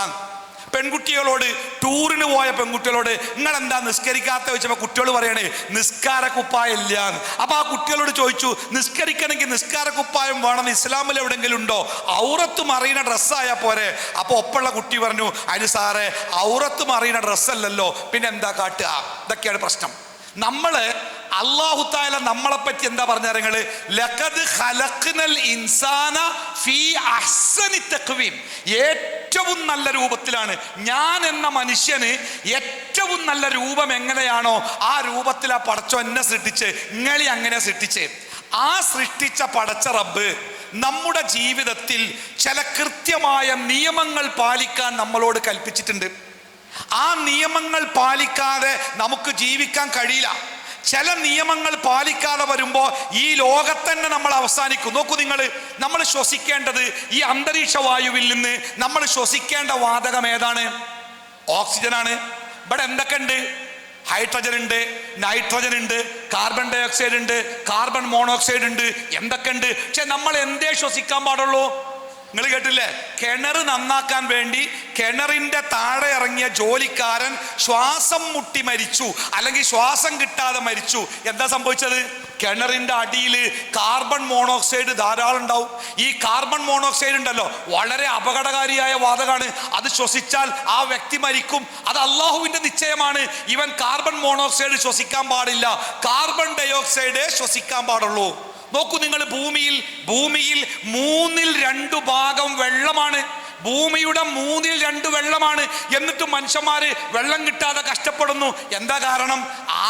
പെൺകുട്ടികളോട്, ടൂറിന് പോയ പെൺകുട്ടികളോട് നിങ്ങൾ എന്താ നിസ്കരിക്കാത്ത ചോദിച്ചപ്പോൾ കുട്ടികൾ പറയണേ നിസ്കാര കുപ്പായം ഇല്ല. അപ്പൊ ആ കുട്ടികളോട് ചോദിച്ചു, നിസ്കരിക്കണമെങ്കിൽ നിസ്കാര കുപ്പായം വേണം, ഇസ്ലാമിൽ എവിടെയെങ്കിലും ഉണ്ടോ? ഔറത്ത് മറിയുന്ന ഡ്രസ്സായാൽ പോരെ. അപ്പൊ ഒപ്പുള്ള കുട്ടി പറഞ്ഞു, അതിന് സാറേ ഔറത്ത് മറിയുന്ന ഡ്രസ്സല്ലല്ലോ, പിന്നെ എന്താ കാട്ടുക? ഇതൊക്കെയാണ് പ്രശ്നം. നമ്മള് അല്ലാഹു തആല നമ്മളെ പറ്റി എന്താ പറഞ്ഞാൽ, ലഖദ് ഖലഖ്നൽ ഇൻസാന ഫീ അഹ്സനി തഖ്വീം, ഏറ്റവും നല്ല രൂപത്തിലാണ് ഞാൻ എന്ന മനുഷ്യന് ഏറ്റവും നല്ല രൂപം എങ്ങനെയാണോ ആ രൂപത്തിൽ ആ പടച്ചോ എന്നെ സൃഷ്ടിച്ച്, ഇങ്ങളി അങ്ങനെ സൃഷ്ടിച്ച്. ആ സൃഷ്ടിച്ച പടച്ച റബ്ബ് നമ്മുടെ ജീവിതത്തിൽ ചില കൃത്യമായ നിയമങ്ങൾ പാലിക്കാൻ നമ്മളോട് കൽപ്പിച്ചിട്ടുണ്ട്. ആ നിയമങ്ങൾ പാലിക്കാതെ നമുക്ക് ജീവിക്കാൻ കഴിയില്ല. ചില നിയമങ്ങൾ പാലിക്കാതെ വരുമ്പോൾ ഈ ലോകത്തന്നെ നമ്മൾ അവസാനിക്കും. നോക്കൂ നിങ്ങൾ, നമ്മൾ ശ്വസിക്കേണ്ടത് ഈ അന്തരീക്ഷ വായുവിൽ നിന്ന് നമ്മൾ ശ്വസിക്കേണ്ട വാതകം ഏതാണ്? ഓക്സിജനാണ്. ഇവിടെ എന്തൊക്കെ ഉണ്ട്? ഹൈഡ്രജൻ ഉണ്ട്, നൈട്രജൻ ഉണ്ട്, കാർബൺ ഡൈ ഓക്സൈഡ് ഉണ്ട്, കാർബൺ മോണോക്സൈഡ് ഉണ്ട്, എന്തൊക്കെ ഉണ്ട്. പക്ഷെ നമ്മൾ എന്തേ ശ്വസിക്കാൻ പാടുള്ളൂ? നിങ്ങൾ കേട്ടില്ലേ? കിണർ നന്നാക്കാൻ വേണ്ടി കിണറിന്റെ താഴെ ഇറങ്ങിയ ജോലിക്കാരൻ ശ്വാസം മുട്ടി മരിച്ചു, അല്ലെങ്കിൽ ശ്വാസം കിട്ടാതെ മരിച്ചു. എന്താ സംഭവിച്ചത്? കിണറിന്റെ അടിയിൽ കാർബൺ മോണോക്സൈഡ് ധാരാളം ഉണ്ടാവും. ഈ കാർബൺ മോണോക്സൈഡ് ഉണ്ടല്ലോ, വളരെ അപകടകാരിയായ വാതകമാണ്. അത് ശ്വസിച്ചാൽ ആ വ്യക്തി മരിക്കും. അത് അള്ളാഹുവിന്റെ നിശ്ചയമാണ്. ഇവൻ കാർബൺ മോണോക്സൈഡ് ശ്വസിക്കാൻ പാടില്ല, കാർബൺ ഡയോക്സൈഡ് ശ്വസിക്കാൻ പാടുള്ളൂ. നോക്കൂ നിങ്ങൾ, ഭൂമിയിൽ 1/2 വെള്ളമാണ്. ഭൂമിയുടെ 1/2 വെള്ളമാണ്. എന്നിട്ട് മനുഷ്യന്മാര് വെള്ളം കിട്ടാതെ കഷ്ടപ്പെടുന്നു. എന്താ കാരണം?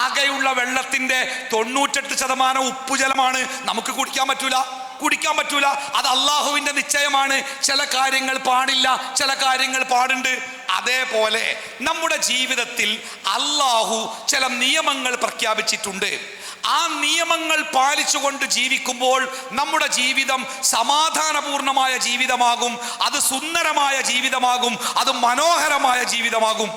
ആകെയുള്ള വെള്ളത്തിന്റെ 98% ഉപ്പുജലമാണ്. നമുക്ക് കുടിക്കാൻ പറ്റൂല. അത് അള്ളാഹുവിന്റെ നിശ്ചയമാണ്. ചില കാര്യങ്ങൾ പാടില്ല, ചില കാര്യങ്ങൾ പാടുണ്ട്. അതേപോലെ നമ്മുടെ ജീവിതത്തിൽ അള്ളാഹു ചില നിയമങ്ങൾ പ്രഖ്യാപിച്ചിട്ടുണ്ട്. ആ നിയമങ്ങൾ പാലിച്ചുകൊണ്ട് ജീവിക്കുമ്പോൾ നമ്മുടെ ജീവിതം സമാധാനപൂർണമായ ജീവിതമാകും, അത് സുന്ദരമായ ജീവിതമാകും, അത് മനോഹരമായ ജീവിതമാകും.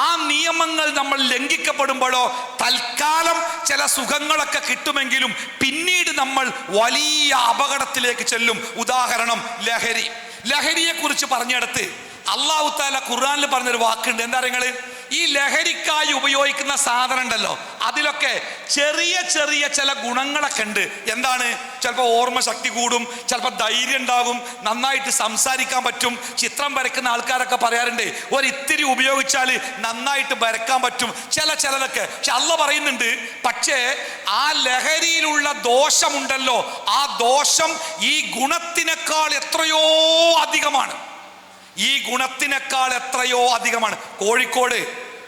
ആ നിയമങ്ങൾ നമ്മൾ ലംഘിക്കപ്പെടുമ്പോഴോ തൽക്കാലം ചില സുഖങ്ങളൊക്കെ കിട്ടുമെങ്കിലും പിന്നീട് നമ്മൾ വലിയ അപകടത്തിലേക്ക് ചെല്ലും. ഉദാഹരണം, ലഹരിയെ കുറിച്ച് പറഞ്ഞിടത്ത് അല്ലാഹു തആല ഖുർആനിൽ പറഞ്ഞൊരു വാക്കുണ്ട്. എന്താ നിങ്ങൾ? ഈ ലഹരിക്കായി ഉപയോഗിക്കുന്ന സാധനം ഉണ്ടല്ലോ, അതിലൊക്കെ ചെറിയ ചില ഗുണങ്ങളൊക്കെ ഉണ്ട്. എന്താണ്? ചിലപ്പോൾ ഓർമ്മ ശക്തി കൂടും, ചിലപ്പോൾ ധൈര്യം ഉണ്ടാകും, നന്നായിട്ട് സംസാരിക്കാൻ പറ്റും. ചിത്രം വരയ്ക്കുന്ന ആൾക്കാരൊക്കെ പറയാറുണ്ട്, ഒരിത്തിരി ഉപയോഗിച്ചാൽ നന്നായിട്ട് വരയ്ക്കാൻ പറ്റും, ചിലതൊക്കെ. പക്ഷെ അള്ളാഹ് പറയുന്നുണ്ട്, പക്ഷേ ആ ലഹരിയിലുള്ള ദോഷമുണ്ടല്ലോ, ആ ദോഷം ഈ ഗുണത്തിനേക്കാൾ എത്രയോ അധികമാണ്. കോഴിക്കോട്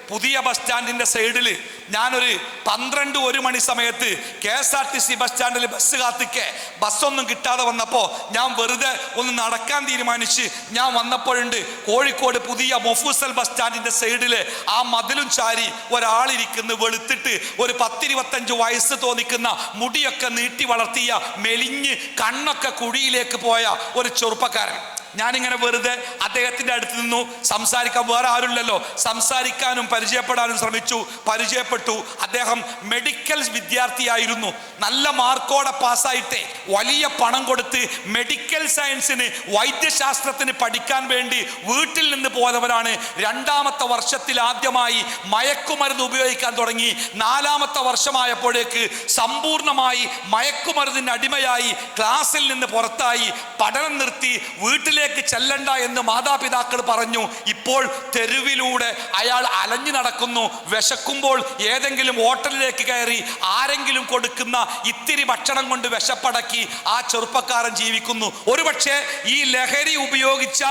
പുതിയ ബസ് സ്റ്റാൻഡിന്റെ സൈഡിൽ ഞാനൊരു 12-1 മണി സമയത്ത് KSRTC ബസ് സ്റ്റാൻഡിൽ ബസ് കാത്തിക്കെ ബസ്സൊന്നും കിട്ടാതെ വന്നപ്പോൾ ഞാൻ വെറുതെ ഒന്ന് നടക്കാൻ തീരുമാനിച്ച് ഞാൻ വന്നപ്പോഴുണ്ട് കോഴിക്കോട് പുതിയ മൊഫൂസൽ ബസ് സ്റ്റാൻഡിന്റെ സൈഡിൽ ആ മതിലും ചാരി ഒരാളിരിക്കുന്നു, വെളുത്തിട്ട്, ഒരു 10-25 വയസ്സ് തോന്നിക്കുന്ന, മുടിയൊക്കെ നീട്ടി വളർത്തിയ, മെലിഞ്ഞ് കണ്ണൊക്കെ കുഴിയിലേക്ക് പോയ ഒരു ചെറുപ്പക്കാരൻ. ഞാനിങ്ങനെ വെറുതെ അദ്ദേഹത്തിൻ്റെ അടുത്ത് നിന്നു. സംസാരിക്കാൻ വേറെ ആരുമില്ലല്ലോ, സംസാരിക്കാനും പരിചയപ്പെടാനും ശ്രമിച്ചു. പരിചയപ്പെട്ടു. അദ്ദേഹം മെഡിക്കൽ വിദ്യാർത്ഥിയായിരുന്നു. നല്ല മാർക്കോടെ പാസ്സായിട്ട് വലിയ പണം കൊടുത്ത് മെഡിക്കൽ സയൻസിന്, വൈദ്യശാസ്ത്രത്തിന് പഠിക്കാൻ വേണ്ടി വീട്ടിൽ നിന്ന് പോയവരാണ്. 2ാമത്തെ വർഷത്തിൽ ആദ്യമായി മയക്കുമരുന്ന് ഉപയോഗിക്കാൻ തുടങ്ങി. 4ാമത്തെ വർഷമായപ്പോഴേക്ക് സമ്പൂർണമായി മയക്കുമരുന്നിന് അടിമയായി, ക്ലാസ്സിൽ നിന്ന് പുറത്തായി, പഠനം നിർത്തി, വീട്ടിലേക്ക് ചെല്ലണ്ട എന്ന് മാതാപിതാക്കൾ പറഞ്ഞു. ഇപ്പോൾ തെരുവിലൂടെ അയാൾ അലഞ്ഞു നടക്കുന്നു. വിശക്കുമ്പോൾ ഏതെങ്കിലും ഹോട്ടലിലേക്ക് കയറി ആരെങ്കിലും കൊടുക്കുന്ന ഇത്തിരി ഭക്ഷണം കൊണ്ട് വിശപ്പടക്കി ആ ചെറുപ്പക്കാരൻ ജീവിക്കുന്നു. ഒരുപക്ഷെ ഈ ലഹരി ഉപയോഗിച്ച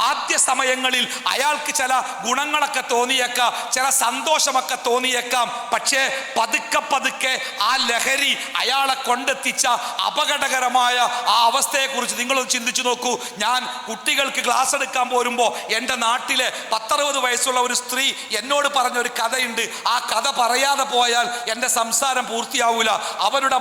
ആദ്യ സമയങ്ങളിൽ അയാൾക്ക് ചില ഗുണങ്ങളൊക്കെ തോന്നിയേക്കാം, ചില സന്തോഷമൊക്കെ തോന്നിയേക്കാം. പക്ഷേ പതുക്കെ ആ ലഹരി അയാളെ കൊണ്ടെത്തിച്ച അപകടകരമായ ആ അവസ്ഥയെക്കുറിച്ച് നിങ്ങളൊന്ന് ചിന്തിച്ചു നോക്കൂ. ഞാൻ കുട്ടികൾക്ക് ക്ലാസ് എടുക്കാൻ പോരുമ്പോൾ എൻ്റെ നാട്ടിലെ 10-60 വയസ്സുള്ള ഒരു സ്ത്രീ എന്നോട് പറഞ്ഞൊരു കഥയുണ്ട്. ആ കഥ പറയാതെ പോയാൽ എൻ്റെ സംസാരം പൂർത്തിയാവൂല. അവരുടെ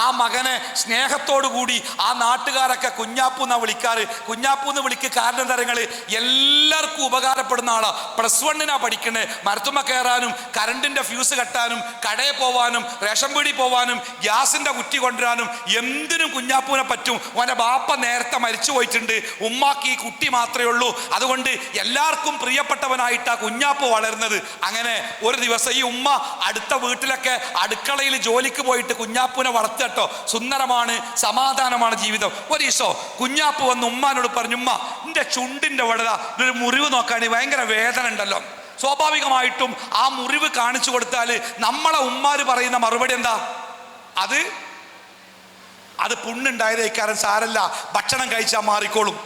ആ മകനെ സ്നേഹത്തോടു കൂടി ആ നാട്ടുകാരൊക്കെ കുഞ്ഞാപ്പു എന്നാ വിളിക്കാറ്. കുഞ്ഞാപ്പു എന്ന് വിളിക്ക് കാരണം തരങ്ങൾ എല്ലാവർക്കും ഉപകാരപ്പെടുന്ന ആളാ. +1 പഠിക്കണേ. മരത്തുമ്മ കയറാനും, കറണ്ടിന്റെ ഫ്യൂസ് കെട്ടാനും, കടയിൽ പോവാനും, റേഷൻ പീടി പോവാനും, ഗ്യാസിന്റെ കുറ്റി കൊണ്ടുവരാനും എന്തിനും കുഞ്ഞാപ്പൂനെ പറ്റും. ഓന്റെ ബാപ്പ നേരത്തെ മരിച്ചു പോയിട്ടുണ്ട്. ഉമ്മാക്ക് ഈ കുട്ടി മാത്രമേ ഉള്ളൂ. അതുകൊണ്ട് എല്ലാവർക്കും പ്രിയപ്പെട്ടവനായിട്ടാ കുഞ്ഞാപ്പ് വളർന്നത്. അങ്ങനെ ഒരു ദിവസം ഈ ഉമ്മ അടുത്ത വീട്ടിലൊക്കെ അടുക്കളയിൽ ജോലിക്ക് പോയിട്ട് കുഞ്ഞാപ്പൂനെ വളർത്തട്ടോ. സുന്ദരമാണ്, സമാധാനമാണ് ജീവിതം. ഒരു ദിവസം കുഞ്ഞാപ്പ് വന്ന് ഉമ്മാനോട് പറഞ്ഞു, ഉമ്മ എൻ്റെ ചുണ്ടിൻ്റെ വടത ഒരു മുറിവ് നോക്കാൻ ഭയങ്കര വേദന ഉണ്ടല്ലോ. സ്വാഭാവികമായിട്ടും ആ മുറിവ് കാണിച്ചു കൊടുത്താൽ നമ്മളെ ഉമ്മാര് പറയുന്ന മറുപടി എന്താ? അത് പുണ്ണുണ്ടായതേക്കാരൻ, സാരല്ല, ഭക്ഷണം കഴിച്ചാൽ മാറിക്കോളും.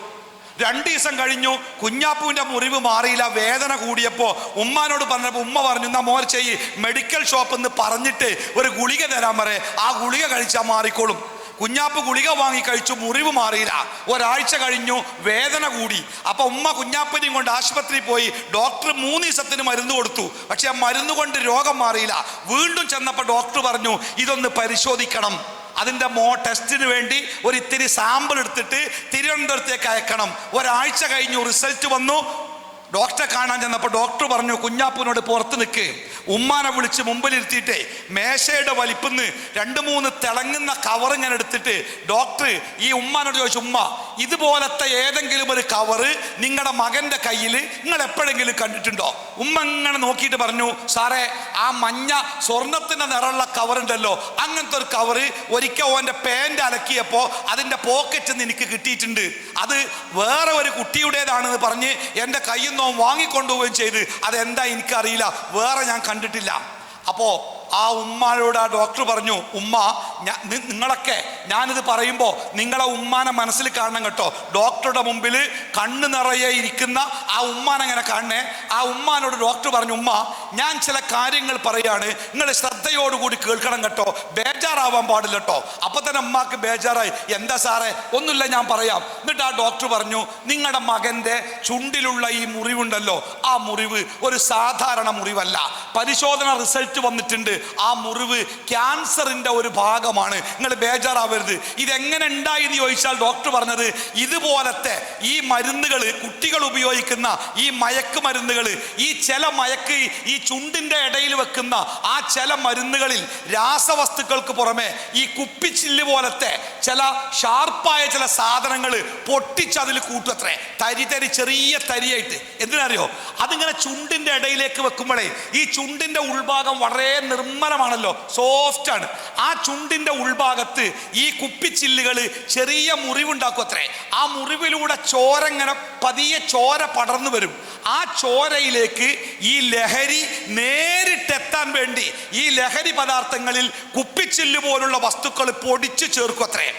2 ദിവസം കഴിഞ്ഞു, കുഞ്ഞാപ്പൂവിന്റെ മുറിവ് മാറിയില്ല, വേദന കൂടിയപ്പോൾ ഉമ്മാനോട് പറഞ്ഞപ്പോൾ ഉമ്മ പറഞ്ഞു, എന്നാ മോർ ചെയ്യ്, മെഡിക്കൽ ഷോപ്പിൽ നിന്ന് പറഞ്ഞിട്ട് ഒരു ഗുളിക തരാൻ പറയേ, ആ ഗുളിക കഴിച്ചാൽ മാറിക്കോളും. കുഞ്ഞാപ്പ് ഗുളിക വാങ്ങി കഴിച്ചു, മുറിവ് മാറിയില്ല. ഒരാഴ്ച കഴിഞ്ഞു, വേദന കൂടി. അപ്പൊ ഉമ്മ കുഞ്ഞാപ്പനെയും കൊണ്ട് ആശുപത്രിയിൽ പോയി. ഡോക്ടർ 3 ദിവസത്തിന് മരുന്ന് കൊടുത്തു. പക്ഷെ ആ മരുന്ന് കൊണ്ട് രോഗം മാറിയില്ല. വീണ്ടും ചെന്നപ്പോൾ ഡോക്ടർ പറഞ്ഞു, ഇതൊന്ന് പരിശോധിക്കണം, അതിൻ്റെ ടെസ്റ്റിന് വേണ്ടി ഒരു ഇത്തിരി സാമ്പിൾ എടുത്തിട്ട് തിരുവനന്തപുരത്തേക്ക് അയക്കണം. ഒരാഴ്ച കഴിഞ്ഞു, റിസൾട്ട് വന്നു. ഡോക്ടറെ കാണാൻ ചെന്നപ്പോൾ ഡോക്ടർ പറഞ്ഞു, കുഞ്ഞാപ്പൂനോട് പുറത്ത് നിൽക്ക്. ഉമ്മാനെ വിളിച്ച് മുമ്പിലിരുത്തിയിട്ട് മേശയുടെ വലിപ്പുന്ന് 2-3 തിളങ്ങുന്ന കവർ ഇങ്ങനെ എടുത്തിട്ട് ഡോക്ടർ ഈ ഉമ്മാനോട് ചോദിച്ചു, ഉമ്മ ഇതുപോലത്തെ ഏതെങ്കിലും ഒരു കവറ് നിങ്ങളുടെ മകൻ്റെ കയ്യിൽ നിങ്ങൾ എപ്പോഴെങ്കിലും കണ്ടിട്ടുണ്ടോ? ഉമ്മ ഇങ്ങനെ നോക്കിയിട്ട് പറഞ്ഞു, സാറേ ആ മഞ്ഞ സ്വർണത്തിൻ്റെ നിറമുള്ള കവറുണ്ടല്ലോ, അങ്ങനത്തെ ഒരു കവറ് ഒരിക്കൽ ഓൻ്റെ പാൻറ് അലക്കിയപ്പോൾ അതിൻ്റെ പോക്കറ്റിൽ നിന്ന് എനിക്ക് കിട്ടിയിട്ടുണ്ട്. അത് വേറെ ഒരു കുട്ടിയുടേതാണെന്ന് പറഞ്ഞ് എൻ്റെ കയ്യിൽ നിന്ന് വാങ്ങിക്കൊണ്ടുപോവുകയും ചെയ്ത്. അതെന്താ എനിക്കറിയില്ല, വേറെ ഞാൻ കണ്ടിട്ടില്ല. അപ്പോൾ ആ ഉമ്മാനോട് ആ ഡോക്ടർ പറഞ്ഞു, ഉമ്മ നിങ്ങളൊക്കെ ഞാനിത് പറയുമ്പോൾ നിങ്ങളെ ഉമ്മാനെ മനസ്സിൽ കാണണം കേട്ടോ. ഡോക്ടറുടെ മുമ്പിൽ കണ്ണ് നിറയെ ഇരിക്കുന്ന ആ ഉമ്മാനങ്ങനെ കാണണേ. ആ ഉമ്മാനോട് ഡോക്ടർ പറഞ്ഞു, ഉമ്മ ഞാൻ ചില കാര്യങ്ങൾ പറയാണ്, നിങ്ങൾ ശ്രദ്ധയോടുകൂടി കേൾക്കണം കേട്ടോ, ബേജാറാവാൻ പാടില്ല കേട്ടോ. അപ്പൊ തന്നെ ഉമ്മാക്ക് ബേജാറായി. എന്താ സാറേ? ഒന്നുമില്ല, ഞാൻ പറയാം. എന്നിട്ട് ആ ഡോക്ടർ പറഞ്ഞു, നിങ്ങളുടെ മകൻ്റെ ചുണ്ടിലുള്ള ഈ മുറിവുണ്ടല്ലോ, ആ മുറിവ് ഒരു സാധാരണ മുറിവല്ല. പരിശോധന റിസൾട്ട് വന്നിട്ടുണ്ട്. ആ മുറിവ് ക്യാൻസറിന്റെ ഒരു ഭാഗമാണ്. നിങ്ങൾ ബേജാറാവരുത്. ഇതെങ്ങനെ ഉണ്ടായി എന്ന് ചോദിച്ചാൽ ഡോക്ടർ പറഞ്ഞത്, ഇതുപോലത്തെ ഈ മരുന്നുകൾ, കുട്ടികൾ ഉപയോഗിക്കുന്ന ഈ മയക്കുമരുന്നുകൾ, ഈ ചില മയക്ക് ഈ ചുണ്ടിന്റെ ഇടയിൽ വെക്കുന്ന ആ ചില മരുന്നുകളിൽ രാസവസ്തുക്കൾക്ക് പുറമെ ഈ കുപ്പിച്ചില്ല് പോലത്തെ ചില ഷാർപ്പായ ചില സാധനങ്ങൾ പൊട്ടിച്ച് അതിൽ കൂട്ടത്രേ, തരി ചെറിയ തരിയായിട്ട്. എന്തിനറിയോ? അതിങ്ങനെ ചുണ്ടിന്റെ ഇടയിലേക്ക് വെക്കുമ്പോഴേ ഈ ചുണ്ടിന്റെ ഉൾഭാഗം വളരെ നിർമ്മലമാണല്ലോ, സോഫ്റ്റ് ആണ്. ആ ചുണ്ടിന്റെ ഉൾഭാഗത്ത് ഈ കുപ്പിച്ചില്ലുകൾ ചെറിയ മുറിവുണ്ടാക്കും അത്രേ. ആ മുറിവിലൂടെ ചോര ഇങ്ങനെ പതിയെ ചോര പടർന്നു വരും. ആ ചോരയിലേക്ക് ഈ ലഹരി നേരിട്ടെത്താൻ വേണ്ടി ഈ ലഹരി പദാർത്ഥങ്ങളിൽ കുപ്പിച്ചില്ല് പോലുള്ള വസ്തുക്കൾ പൊടിച്ചു ചേർക്കും അത്രേ.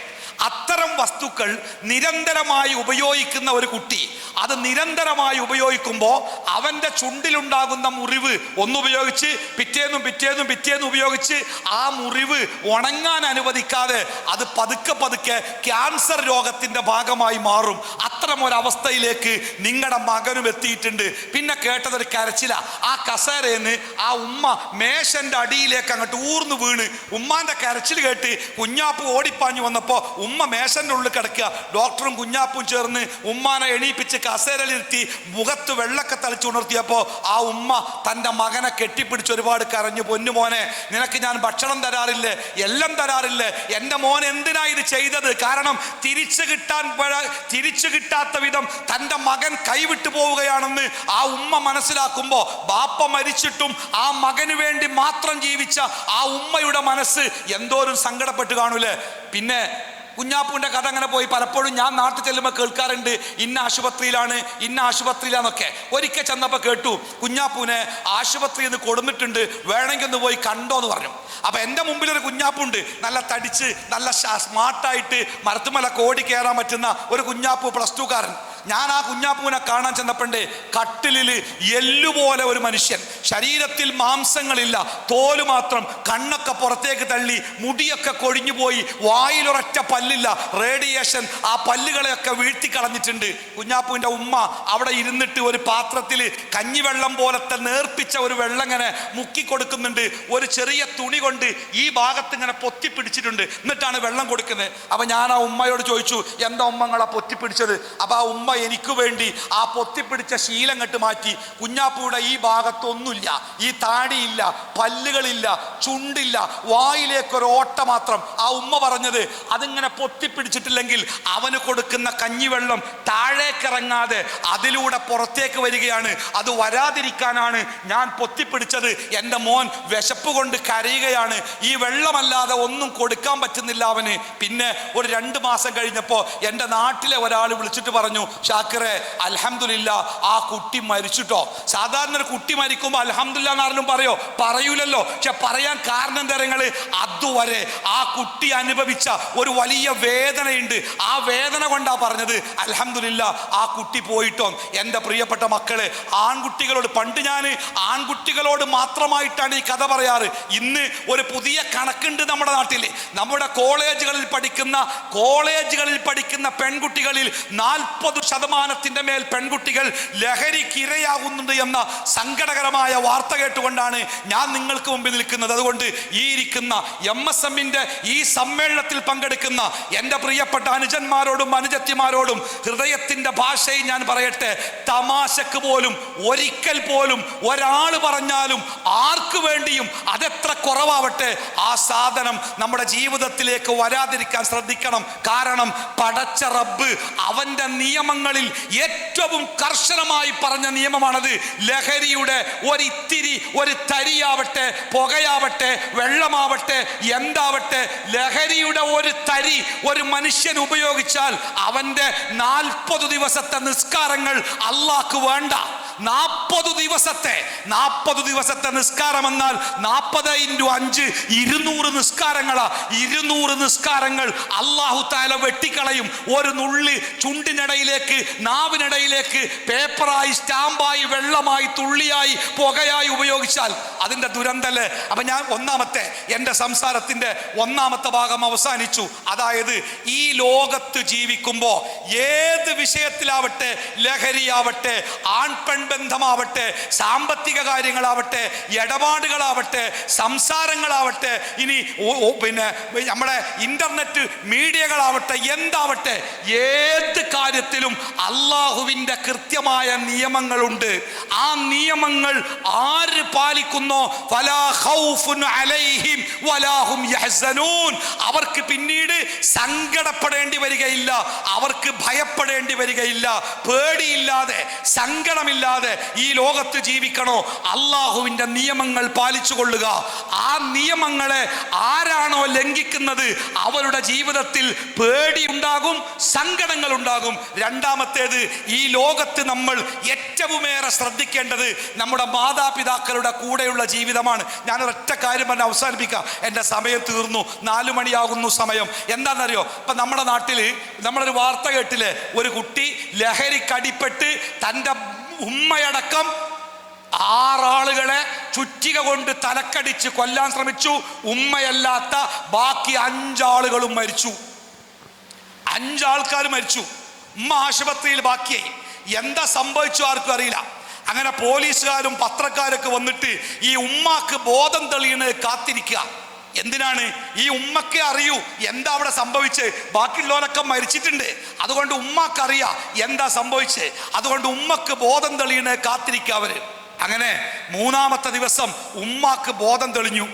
അത്തരം വസ്തുക്കൾ നിരന്തരമായി ഉപയോഗിക്കുന്ന ഒരു കുട്ടി, അത് നിരന്തരമായി ഉപയോഗിക്കുമ്പോൾ അവൻ്റെ ചുണ്ടിലുണ്ടാകുന്ന മുറിവ് ഒന്നുപയോഗിച്ച് പിറ്റേന്നും ഉപയോഗിച്ച് ആ മുറിവ് ഉണങ്ങാൻ അനുവദിക്കാതെ അത് പതുക്കെ ക്യാൻസർ രോഗത്തിൻ്റെ ഭാഗമായി മാറും. അത്തരം ഒരവസ്ഥയിലേക്ക് നിങ്ങളുടെ മകനും എത്തിയിട്ടുണ്ട്. പിന്നെ കേട്ടതൊരു കരച്ചില. ആ കസേരയെന്ന് ആ ഉമ്മ മേശൻ്റെ അടിയിലേക്ക് അങ്ങോട്ട് ഊർന്നു വീണ് ഉമ്മാൻ്റെ കരച്ചിൽ കേട്ട് കുഞ്ഞാപ്പു ഓടിപ്പാഞ്ഞു വന്നപ്പോൾ ഉമ്മ മേശൻ്റെ ഉള്ളിൽ കിടക്കുക. ഡോക്ടറും കുഞ്ഞാപ്പും ചേർന്ന് ഉമ്മാനെ എണീപ്പിച്ച് കസേരയിലിരുത്തി മുഖത്ത് വെള്ളക്കെ തളിച്ചുണർത്തിയപ്പോൾ ആ ഉമ്മ തൻ്റെ മകനെ കെട്ടിപ്പിടിച്ച് ഒരുപാട് കരഞ്ഞു. പൊന്നുമോനെ, നിനക്ക് ഞാൻ ഭക്ഷണം തരാറില്ലേ, എല്ലാം തരാറില്ലേ, എൻ്റെ മോൻ എന്തിനാ ഇത് ചെയ്തത്? കാരണം തിരിച്ചു കിട്ടാത്ത വിധം തൻ്റെ മകൻ കൈവിട്ടു പോവുകയാണെന്ന് ആ ഉമ്മ മനസ്സിലാക്കുമ്പോൾ, ബാപ്പ മരിച്ചിട്ടും ആ മകന് വേണ്ടി മാത്രം ജീവിച്ച ആ ഉമ്മയുടെ മനസ്സ് എന്തോരം സങ്കടപ്പെട്ട് കാണൂലേ. പിന്നെ കുഞ്ഞാപ്പൂൻ്റെ കഥ അങ്ങനെ പോയി. പലപ്പോഴും ഞാൻ നാട്ടിൽ ചെല്ലുമ്പോൾ കേൾക്കാറുണ്ട്, ഇന്ന ആശുപത്രിയിലാന്നൊക്കെ. ഒരിക്കൽ ചെന്നപ്പോൾ കേട്ടു, കുഞ്ഞാപ്പൂനെ ആശുപത്രിയിൽ നിന്ന് കൊടുത്തിട്ടുണ്ട്, വേണമെങ്കിൽ ഒന്ന് പോയി കണ്ടോ എന്ന് പറഞ്ഞു. അപ്പം എൻ്റെ മുമ്പിലൊരു കുഞ്ഞാപ്പുണ്ട്, നല്ല തടിച്ച് നല്ല സ്മാർട്ടായിട്ട് മരത്തുമലൊക്കെ ഓടി കയറാൻ പറ്റുന്ന ഒരു കുഞ്ഞാപ്പു, +2 കാരൻ. ഞാൻ ആ കുഞ്ഞാപ്പൂവിനെ കാണാൻ ചെന്നപ്പോണ്ട് കട്ടിലിൽ എല്ലുപോലെ ഒരു മനുഷ്യൻ, ശരീരത്തിൽ മാംസങ്ങളില്ല, തോല് മാത്രം, കണ്ണൊക്കെ പുറത്തേക്ക് തള്ളി, മുടിയൊക്കെ കൊഴിഞ്ഞു പോയി, വായിലൊരൊറ്റ പല്ലില്ല, റേഡിയേഷൻ ആ പല്ലുകളെയൊക്കെ വീഴ്ത്തിക്കളഞ്ഞിട്ടുണ്ട്. കുഞ്ഞാപ്പൂവിൻ്റെ ഉമ്മ അവിടെ ഇരുന്നിട്ട് ഒരു പാത്രത്തിൽ കഞ്ഞിവെള്ളം പോലത്തെ നേർപ്പിച്ച ഒരു വെള്ളം ഇങ്ങനെ മുക്കി കൊടുക്കുന്നുണ്ട്. ഒരു ചെറിയ തുണി കൊണ്ട് ഈ ഭാഗത്ത് ഇങ്ങനെ പൊത്തിപ്പിടിച്ചിട്ടുണ്ട്, എന്നിട്ടാണ് വെള്ളം കൊടുക്കുന്നത്. അപ്പം ഞാൻ ആ ഉമ്മയോട് ചോദിച്ചു, എന്താ ഉമ്മ നിങ്ങളെ പൊത്തിപ്പിടിച്ചത്? അപ്പം ആ ഉമ്മ എനിക്ക് വേണ്ടി ആ പൊത്തിപ്പിടിച്ച ശീലം കെട്ട് മാറ്റി. കുഞ്ഞാപ്പൂയുടെ ഈ ഭാഗത്തൊന്നുമില്ല, ഈ താടിയില്ല, പല്ലുകളില്ല, ചുണ്ടില്ല, വായിലേക്കൊരു ഓട്ട മാത്രം. ആ ഉമ്മ പറഞ്ഞത്, അതിങ്ങനെ പൊത്തിപ്പിടിച്ചിട്ടില്ലെങ്കിൽ അവന് കൊടുക്കുന്ന കഞ്ഞിവെള്ളം താഴേക്കിറങ്ങാതെ അതിലൂടെ പുറത്തേക്ക് വരികയാണ്, അത് വരാതിരിക്കാനാണ് ഞാൻ പൊത്തിപ്പിടിച്ചത്. എൻ്റെ മോൻ വിശപ്പ് കൊണ്ട് കരയുകയാണ്, ഈ വെള്ളമല്ലാതെ ഒന്നും കൊടുക്കാൻ പറ്റുന്നില്ല അവന്. പിന്നെ ഒരു 2 മാസം കഴിഞ്ഞപ്പോൾ എൻ്റെ നാട്ടിലെ ഒരാൾ വിളിച്ചിട്ട് പറഞ്ഞു, ഷാക്കിറെ അൽഹംദുലില്ലാ ആ കുട്ടി മരിച്ചിട്ടോ. സാധാരണ ഒരു കുട്ടി മരിക്കുമ്പോൾ അൽഹംദുലില്ലാ എന്നാരും പറയൂലല്ലോ. പക്ഷെ പറയാൻ കാരണം തരങ്ങൾ, അതുവരെ ആ കുട്ടി അനുഭവിച്ച ഒരു വലിയ വേദനയുണ്ട്. ആ വേദന കൊണ്ടാ പറഞ്ഞത് അൽഹംദുലില്ലാ ആ കുട്ടി പോയിട്ടോ. എൻ്റെ പ്രിയപ്പെട്ട മക്കളെ, ആൺകുട്ടികളോട്, പണ്ട് ഞാൻ ആൺകുട്ടികളോട് മാത്രമായിട്ടാണ് ഈ കഥ പറയാറ്. ഇന്ന് ഒരു പുതിയ കണക്കുണ്ട് നമ്മുടെ നാട്ടിൽ. നമ്മുടെ കോളേജുകളിൽ പഠിക്കുന്ന പെൺകുട്ടികളിൽ 40% 50% മേൽ പെൺകുട്ടികൾ ലഹരിക്ക് ഇരയാകുന്നുണ്ട് എന്ന സങ്കടകരമായ വാർത്ത കേട്ടുകൊണ്ടാണ് ഞാൻ നിങ്ങൾക്ക് മുമ്പിൽ നിൽക്കുന്നത്. അതുകൊണ്ട് ഈ ഇരിക്കുന്ന MSMന്റെ ഈ സമ്മേളനത്തിൽ പങ്കെടുക്കുന്ന എൻ്റെ പ്രിയപ്പെട്ട അനുജന്മാരോടും അനുജത്തിമാരോടും ഹൃദയത്തിൻ്റെ ഭാഷയിൽ ഞാൻ പറയട്ടെ, തമാശക്ക് പോലും ഒരിക്കൽ പോലും ഒരാൾ പറഞ്ഞാലും ആർക്ക് വേണ്ടിയും അതെത്ര കുറവാവട്ടെ ആ സാധനം നമ്മുടെ ജീവിതത്തിലേക്ക് വരാതിരിക്കാൻ ശ്രദ്ധിക്കണം. കാരണം പടച്ച റബ്ബ് അവൻ്റെ നിയമങ്ങളിൽ ഏറ്റവും കർശനമായി പറഞ്ഞ നിയമമാണത്. ലഹരിയുടെ ഒരിത്തിരി, ഒരു തരിയാവട്ടെ, പുകയാവട്ടെ, വെള്ളമാവട്ടെ, എന്താവട്ടെ, ലഹരിയുടെ ഒരു തരി ഒരു മനുഷ്യൻ ഉപയോഗിച്ചാൽ അവൻ്റെ 40 ദിവസത്തെ നിസ്കാരങ്ങൾ അള്ളാഹ്ക്ക് വേണ്ട. 40 ദിവസത്തെ നിസ്കാരം എന്നാൽ 40 × 5 200 നിസ്കാരങ്ങളാ. 200 നിസ്കാരങ്ങൾ അല്ലാഹു തആല വെട്ടിക്കളയും. ഒരു നുള്ളി ചുണ്ടിനിടയിലേക്ക്, നാവിനിടയിലേക്ക് പേപ്പറായി, സ്റ്റാമ്പായി, വെള്ളമായി, തുള്ളിയായി, പുകയായി ഉപയോഗിച്ചാൽ അതിൻ്റെ ദുരന്തല്ലേ. അപ്പം ഞാൻ എൻ്റെ സംസാരത്തിൻ്റെ ഒന്നാമത്തെ ഭാഗം അവസാനിച്ചു. അതായത് ഈ ലോകത്ത് ജീവിക്കുമ്പോൾ ഏത് വിഷയത്തിലാവട്ടെ, ലഹരിയാവട്ടെ, ആൺപെൺ ബന്ധമാവട്ടെ, സാമ്പത്തിക കാര്യങ്ങളാവട്ടെ, ഇടപാടുകളാവട്ടെ, സംസാരങ്ങളാവട്ടെ, ഇനി പിന്നെ നമ്മുടെ ഇന്റർനെറ്റ് മീഡിയകളാവട്ടെ, എന്താവട്ടെ, ഏത് കാര്യത്തിലും അള്ളാഹുവിൻ്റെ കൃത്യമായ നിയമങ്ങളുണ്ട്. ആ നിയമങ്ങൾ ആര് പാലിക്കുന്നോ ഫലാ ഖൗഫുൻ അലൈഹിം വലാ ഹും യഹ്സനൂൻ, അവർക്ക് പിന്നീട് സങ്കടപ്പെടേണ്ടി വരികയില്ല, അവർക്ക് ഭയപ്പെടേണ്ടി വരികയില്ല. പേടിയില്ലാതെ, സങ്കടമില്ലാതെ ഈ ലോകത്ത് ജീവിക്കണോ, അള്ളാഹുവിൻ്റെ നിയമങ്ങൾ പാലിച്ചു കൊള്ളുക. ആ നിയമങ്ങളെ ആരാണോ ലംഘിക്കുന്നത് അവരുടെ ജീവിതത്തിൽ പേടി ഉണ്ടാകും, സങ്കടങ്ങൾ ഉണ്ടാകും. രണ്ടാമത്തേത്, ഈ ലോകത്ത് നമ്മൾ ഏറ്റവുമേറെ ശ്രദ്ധിക്കേണ്ടത് നമ്മുടെ മാതാപിതാക്കളുടെ കൂടെയുള്ള ജീവിതമാണ്. ഞാൻ ഒരൊറ്റ കാര്യം പറഞ്ഞ് അവസാനിപ്പിക്കാം, എൻ്റെ സമയം തീർന്നു, 4 മണിയാകുന്നു സമയം. എന്താണെന്നറിയോ, ഇപ്പം നമ്മുടെ നാട്ടിൽ നമ്മളൊരു വാർത്ത കേട്ടില്ലേ, ഒരു കുട്ടി ലഹരിക്കടിപ്പെട്ട് തൻ്റെ ഉമ്മയടക്കം 6 ആളുകളെ ചുറ്റിക കൊണ്ട് തലക്കടിച്ച് കൊല്ലാൻ ശ്രമിച്ചു. ഉമ്മയല്ലാത്ത ബാക്കി 5 ആളുകളും മരിച്ചു. 5 ആൾക്കാർ മരിച്ചു. ഉമ്മ ആശുപത്രിയിൽ ബാക്കിയായി. എന്താ സംഭവിച്ചു ആർക്കും അറിയില്ല. അങ്ങനെ പോലീസുകാരും പത്രക്കാരൊക്കെ വന്നിട്ട് ഈ ഉമ്മാക്ക് ബോധം തെളിയുന്നത് കാത്തിരിക്കുക. എന്തിനാണ്? ഈ ഉമ്മക്കേ അറിയൂ എന്താ അവിടെ സംഭവിച്ച്. ബാക്കിയുള്ളവരൊക്കെ മരിച്ചിട്ടുണ്ട്, അതുകൊണ്ട് ഉമ്മക്കറിയാം എന്താ സംഭവിച്ച്. അതുകൊണ്ട് ഉമ്മക്ക് ബോധം തെളിയുന്നത് കാത്തിരിക്കുക അവര്. അങ്ങനെ 3-ാമത്തെ ദിവസം ഉമ്മാക്ക് ബോധം തെളിഞ്ഞു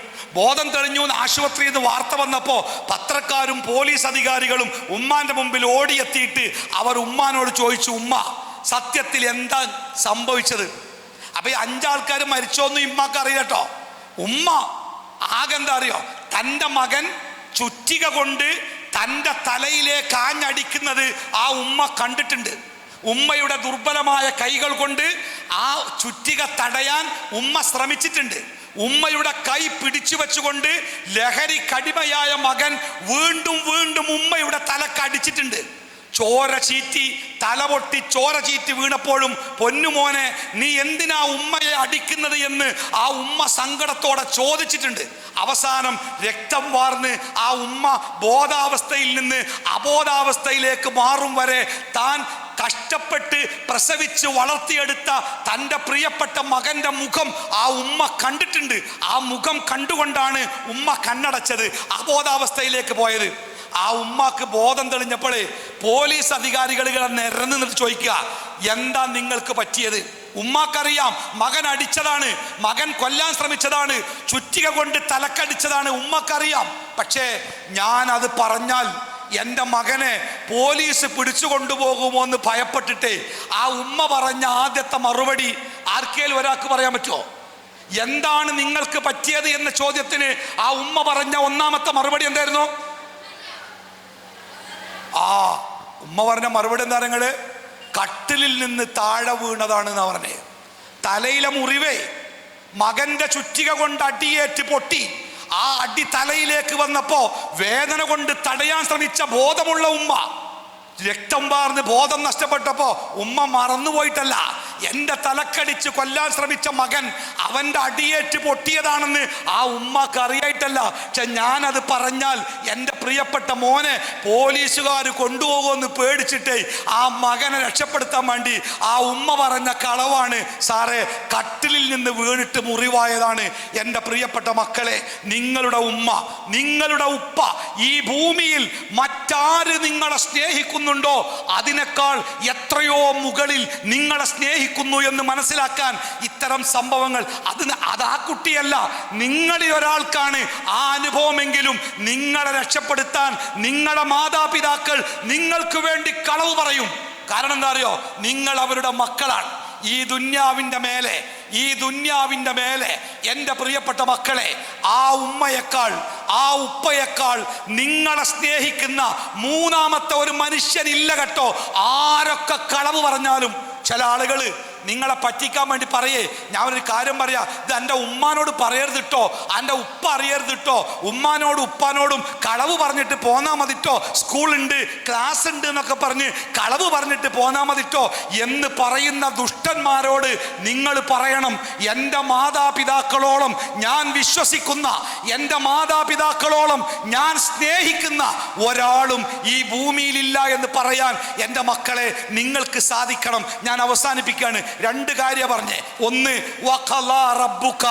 എന്ന് ആശുപത്രിയിൽ നിന്ന് വാർത്ത വന്നപ്പോൾ പത്രക്കാരും പോലീസ് അധികാരികളും ഉമ്മാന്റെ മുമ്പിൽ ഓടിയെത്തിയിട്ട് അവർ ഉമ്മാനോട് ചോദിച്ചു, ഉമ്മ സത്യത്തിൽ എന്താ സംഭവിച്ചത്? അപ്പൊ ഈ 5 ആൾക്കാർ മരിച്ചോന്നും ഉമ്മാക്ക് അറിയില്ല കേട്ടോ. ഉമ്മ ആകെ എന്താ അറിയോ, തൻ്റെ മകൻ ചുറ്റിക കൊണ്ട് തൻ്റെ തലയിലേക്ക് ആഞ്ഞടിക്കുന്നത് ആ ഉമ്മ കണ്ടിട്ടുണ്ട്. ഉമ്മയുടെ ദുർബലമായ കൈകൾ കൊണ്ട് ആ ചുറ്റിക തടയാൻ ഉമ്മ ശ്രമിച്ചിട്ടുണ്ട്. ഉമ്മയുടെ കൈ പിടിച്ചു വെച്ചുകൊണ്ട് ലഹരി കടിമയായ മകൻ വീണ്ടും ഉമ്മയുടെ തലക്കടിച്ചിട്ടുണ്ട്. ചോര ചീറ്റി, തലപൊട്ടി ചോര ചീറ്റി വീണപ്പോഴും പൊന്നുമോനെ നീ എന്തിനാ ഉമ്മയെ അടിക്കുന്നത് എന്ന് ആ ഉമ്മ സങ്കടത്തോടെ ചോദിച്ചിട്ടുണ്ട്. അവസാനം രക്തം വാർന്ന് ആ ഉമ്മ ബോധാവസ്ഥയിൽ നിന്ന് അബോധാവസ്ഥയിലേക്ക് മാറും വരെ താൻ കഷ്ടപ്പെട്ട് പ്രസവിച്ച് വളർത്തിയെടുത്ത തൻ്റെ പ്രിയപ്പെട്ട മകൻ്റെ മുഖം ആ ഉമ്മ കണ്ടിട്ടുണ്ട്. ആ മുഖം കണ്ടുകൊണ്ടാണ് ഉമ്മ കണ്ണടച്ചത്, അബോധാവസ്ഥയിലേക്ക് പോയത്. ആ ഉമ്മാക്ക് ബോധം തെളിഞ്ഞപ്പോൾ പോലീസ് അധികാരികൾ നിരന്ന് നിന്നിട്ട് ചോദിക്കുക, എന്താ നിങ്ങൾക്ക് പറ്റിയത്? ഉമ്മാക്കറിയാം മകൻ അടിച്ചതാണ്, മകൻ കൊല്ലാൻ ശ്രമിച്ചതാണ്, ചുറ്റിക കൊണ്ട് തലക്കടിച്ചതാണ്, ഉമ്മക്കറിയാം. പക്ഷേ ഞാൻ അത് പറഞ്ഞാൽ എൻ്റെ മകനെ പോലീസ് പിടിച്ചു കൊണ്ടുപോകുമോ എന്ന് ഭയപ്പെട്ടിട്ടേ ആ ഉമ്മ പറഞ്ഞ ആദ്യത്തെ മറുപടി ആർക്കേലും ഒരാൾക്ക് പറയാൻ പറ്റുമോ? എന്താണ് നിങ്ങൾക്ക് പറ്റിയത് എന്ന ചോദ്യത്തിന് ആ ഉമ്മ പറഞ്ഞ ഒന്നാമത്തെ മറുപടി എന്തായിരുന്നു? ഉമ്മ പറഞ്ഞ മറുപടി എന്താ? നിങ്ങള് കട്ടിലിൽ നിന്ന് താഴെ വീണതാണ് എന്നാ പറഞ്ഞേ. തലയിലെ മുറിവേ മകന്റെ ചുറ്റിക കൊണ്ട് അടിയേറ്റ് പൊട്ടി. ആ അടി തലയിലേക്ക് വന്നപ്പോ വേദന കൊണ്ട് തടയാൻ ശ്രമിച്ച ബോധമുള്ള ഉമ്മ രക്തം വാർന്ന് ബോധം നഷ്ടപ്പെട്ടപ്പോ ഉമ്മ മറന്നുപോയിട്ടല്ല, എൻ്റെ തലക്കടിച്ച് കൊല്ലാൻ ശ്രമിച്ച മകൻ അവൻ്റെ അടിയേറ്റ് പൊട്ടിയതാണെന്ന് ആ ഉമ്മക്ക് അറിയായിട്ടല്ല. പക്ഷെ ഞാനത് പറഞ്ഞാൽ എൻ്റെ പ്രിയപ്പെട്ട മോനെ പോലീസുകാർ കൊണ്ടുപോകുമെന്ന് പേടിച്ചിട്ടേ ആ മകനെ രക്ഷപ്പെടുത്താൻ വേണ്ടി ആ ഉമ്മ പറഞ്ഞ കളവാണ് സാറേ. കട്ടിലിൽ നിന്ന് വീണിട്ട് മുറിവായതാണ്. എൻ്റെ പ്രിയപ്പെട്ട മക്കളെ, നിങ്ങളുടെ ഉമ്മ, നിങ്ങളുടെ ഉപ്പ ഈ ഭൂമിയിൽ മറ്റാര് നിങ്ങളെ സ്നേഹിക്കുന്നുണ്ടോ അതിനേക്കാൾ എത്രയോ മുകളിൽ നിങ്ങളെ സ്നേഹിക്കുന്നു എന്ന് മനസ്സിലാക്കാൻ ഇത്തരം സംഭവങ്ങൾ അത് ആ കുട്ടിയല്ല, നിങ്ങളിൽ ഒരാൾക്കാണ് ആ അനുഭവമെങ്കിലും നിങ്ങളെ രക്ഷപ്പെടുത്താൻ നിങ്ങളുടെ മാതാപിതാക്കൾ നിങ്ങൾക്ക് വേണ്ടി കളവ് പറയും. കാരണം എന്താ അറിയോ? നിങ്ങൾ അവരുടെ മക്കളാണ്. ഈ ദുന്യാവിൻ്റെ മേലെ എൻ്റെ പ്രിയപ്പെട്ട മക്കളെ, ആ ഉമ്മയേക്കാൾ ആ ഉപ്പയേക്കാൾ നിങ്ങളെ സ്നേഹിക്കുന്ന മൂന്നാമത്തെ ഒരു മനുഷ്യനില്ല കേട്ടോ. ആരൊക്കെ കളവ് പറഞ്ഞാലും ചില ആളുകൾ നിങ്ങളെ പറ്റിക്കാൻ വേണ്ടി പറയേ. ഞാൻ ഒരു കാര്യം പറയാം, ഇത് എൻ്റെ ഉമ്മാനോട് പറയരുത് കേട്ടോ, എൻ്റെ ഉപ്പ അറിയരുത് കേട്ടോ, ഉമ്മാനോടും ഉപ്പാനോടും കളവ് പറഞ്ഞിട്ട് പോന്നാ മതിട്ടോ, സ്കൂളുണ്ട് ക്ലാസ് ഉണ്ട് എന്നൊക്കെ പറഞ്ഞ് കളവ് പറഞ്ഞിട്ട് പോന്നാ മതിട്ടോ എന്ന് പറയുന്ന ദുഷ്ടന്മാരോട് നിങ്ങൾ പറയണം, എൻ്റെ മാതാപിതാക്കളോളം ഞാൻ വിശ്വസിക്കുന്ന, എൻ്റെ മാതാപിതാക്കളോളം ഞാൻ സ്നേഹിക്കുന്ന ഒരാളും ഈ ഭൂമിയിലില്ല എന്ന് പറയാൻ എൻ്റെ മക്കളെ നിങ്ങൾക്ക് സാധിക്കണം. ഞാൻ അവസാനിപ്പിക്കുകയാണ്. രണ്ട് കാര്യം പറഞ്ഞേ. ഒന്ന്, വഖലാ റബ്ബുക,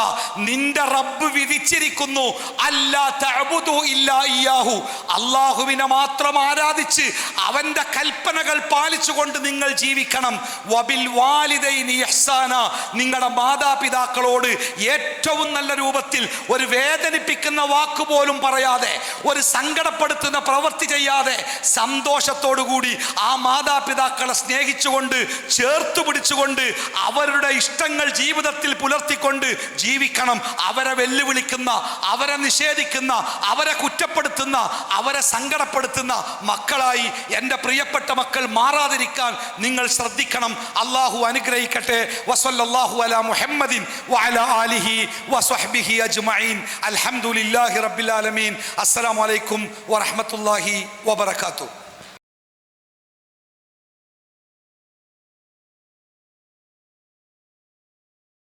നിന്റെ റബ്ബ് വിധിച്ചിരിക്കുന്നു അല്ലാ തഅബുദു ഇല്ലാ ഇയ്യാഹു, അല്ലാഹുവിനെ മാത്രം ആരാധിച്ച് അവന്റെ കൽപ്പനകൾ പാലിച്ചുകൊണ്ട് നിങ്ങൾ ജീവിക്കണം. വബിൽ വാലിദൈനി ഇഹ്സാന, നിങ്ങളുടെ മാതാപിതാക്കളോട് ഏറ്റവും നല്ല രൂപത്തിൽ ഒരു വേദനിപ്പിക്കുന്ന വാക്കുപോലും പറയാതെ, ഒരു സങ്കടപ്പെടുത്തുന്ന പ്രവൃത്തി ചെയ്യാതെ സന്തോഷത്തോടു കൂടി ആ മാതാപിതാക്കളെ സ്നേഹിച്ചുകൊണ്ട് ചേർത്തു പിടിച്ചുകൊണ്ട് അവരുടെ ഇഷ്ടങ്ങൾ ജീവിതത്തിൽ പുലർത്തിക്കൊണ്ട് ജീവിക്കണം. അവരെ വെല്ലുവിളിക്കുന്ന, അവരെ നിഷേധിക്കുന്ന, അവരെ കുറ്റപ്പെടുത്തുന്ന, അവരെ സങ്കടപ്പെടുത്തുന്ന മക്കളായി എൻ്റെ പ്രിയപ്പെട്ട മക്കൾ മാറാതിരിക്കാൻ നിങ്ങൾ ശ്രദ്ധിക്കണം. അള്ളാഹു അനുഗ്രഹിക്കട്ടെ. വസല്ലല്ലാഹു അലാ മുഹമ്മദിൻ വഅലാ ആലിഹി വസ്വഹ്ബിഹി അജ്മഈൻ. അൽഹംദുലില്ലാഹി റബ്ബിൽ ആലമീൻ. അസ്സലാമു അലൈക്കും വറഹ്മത്തുള്ളാഹി വബറകാതുഹു.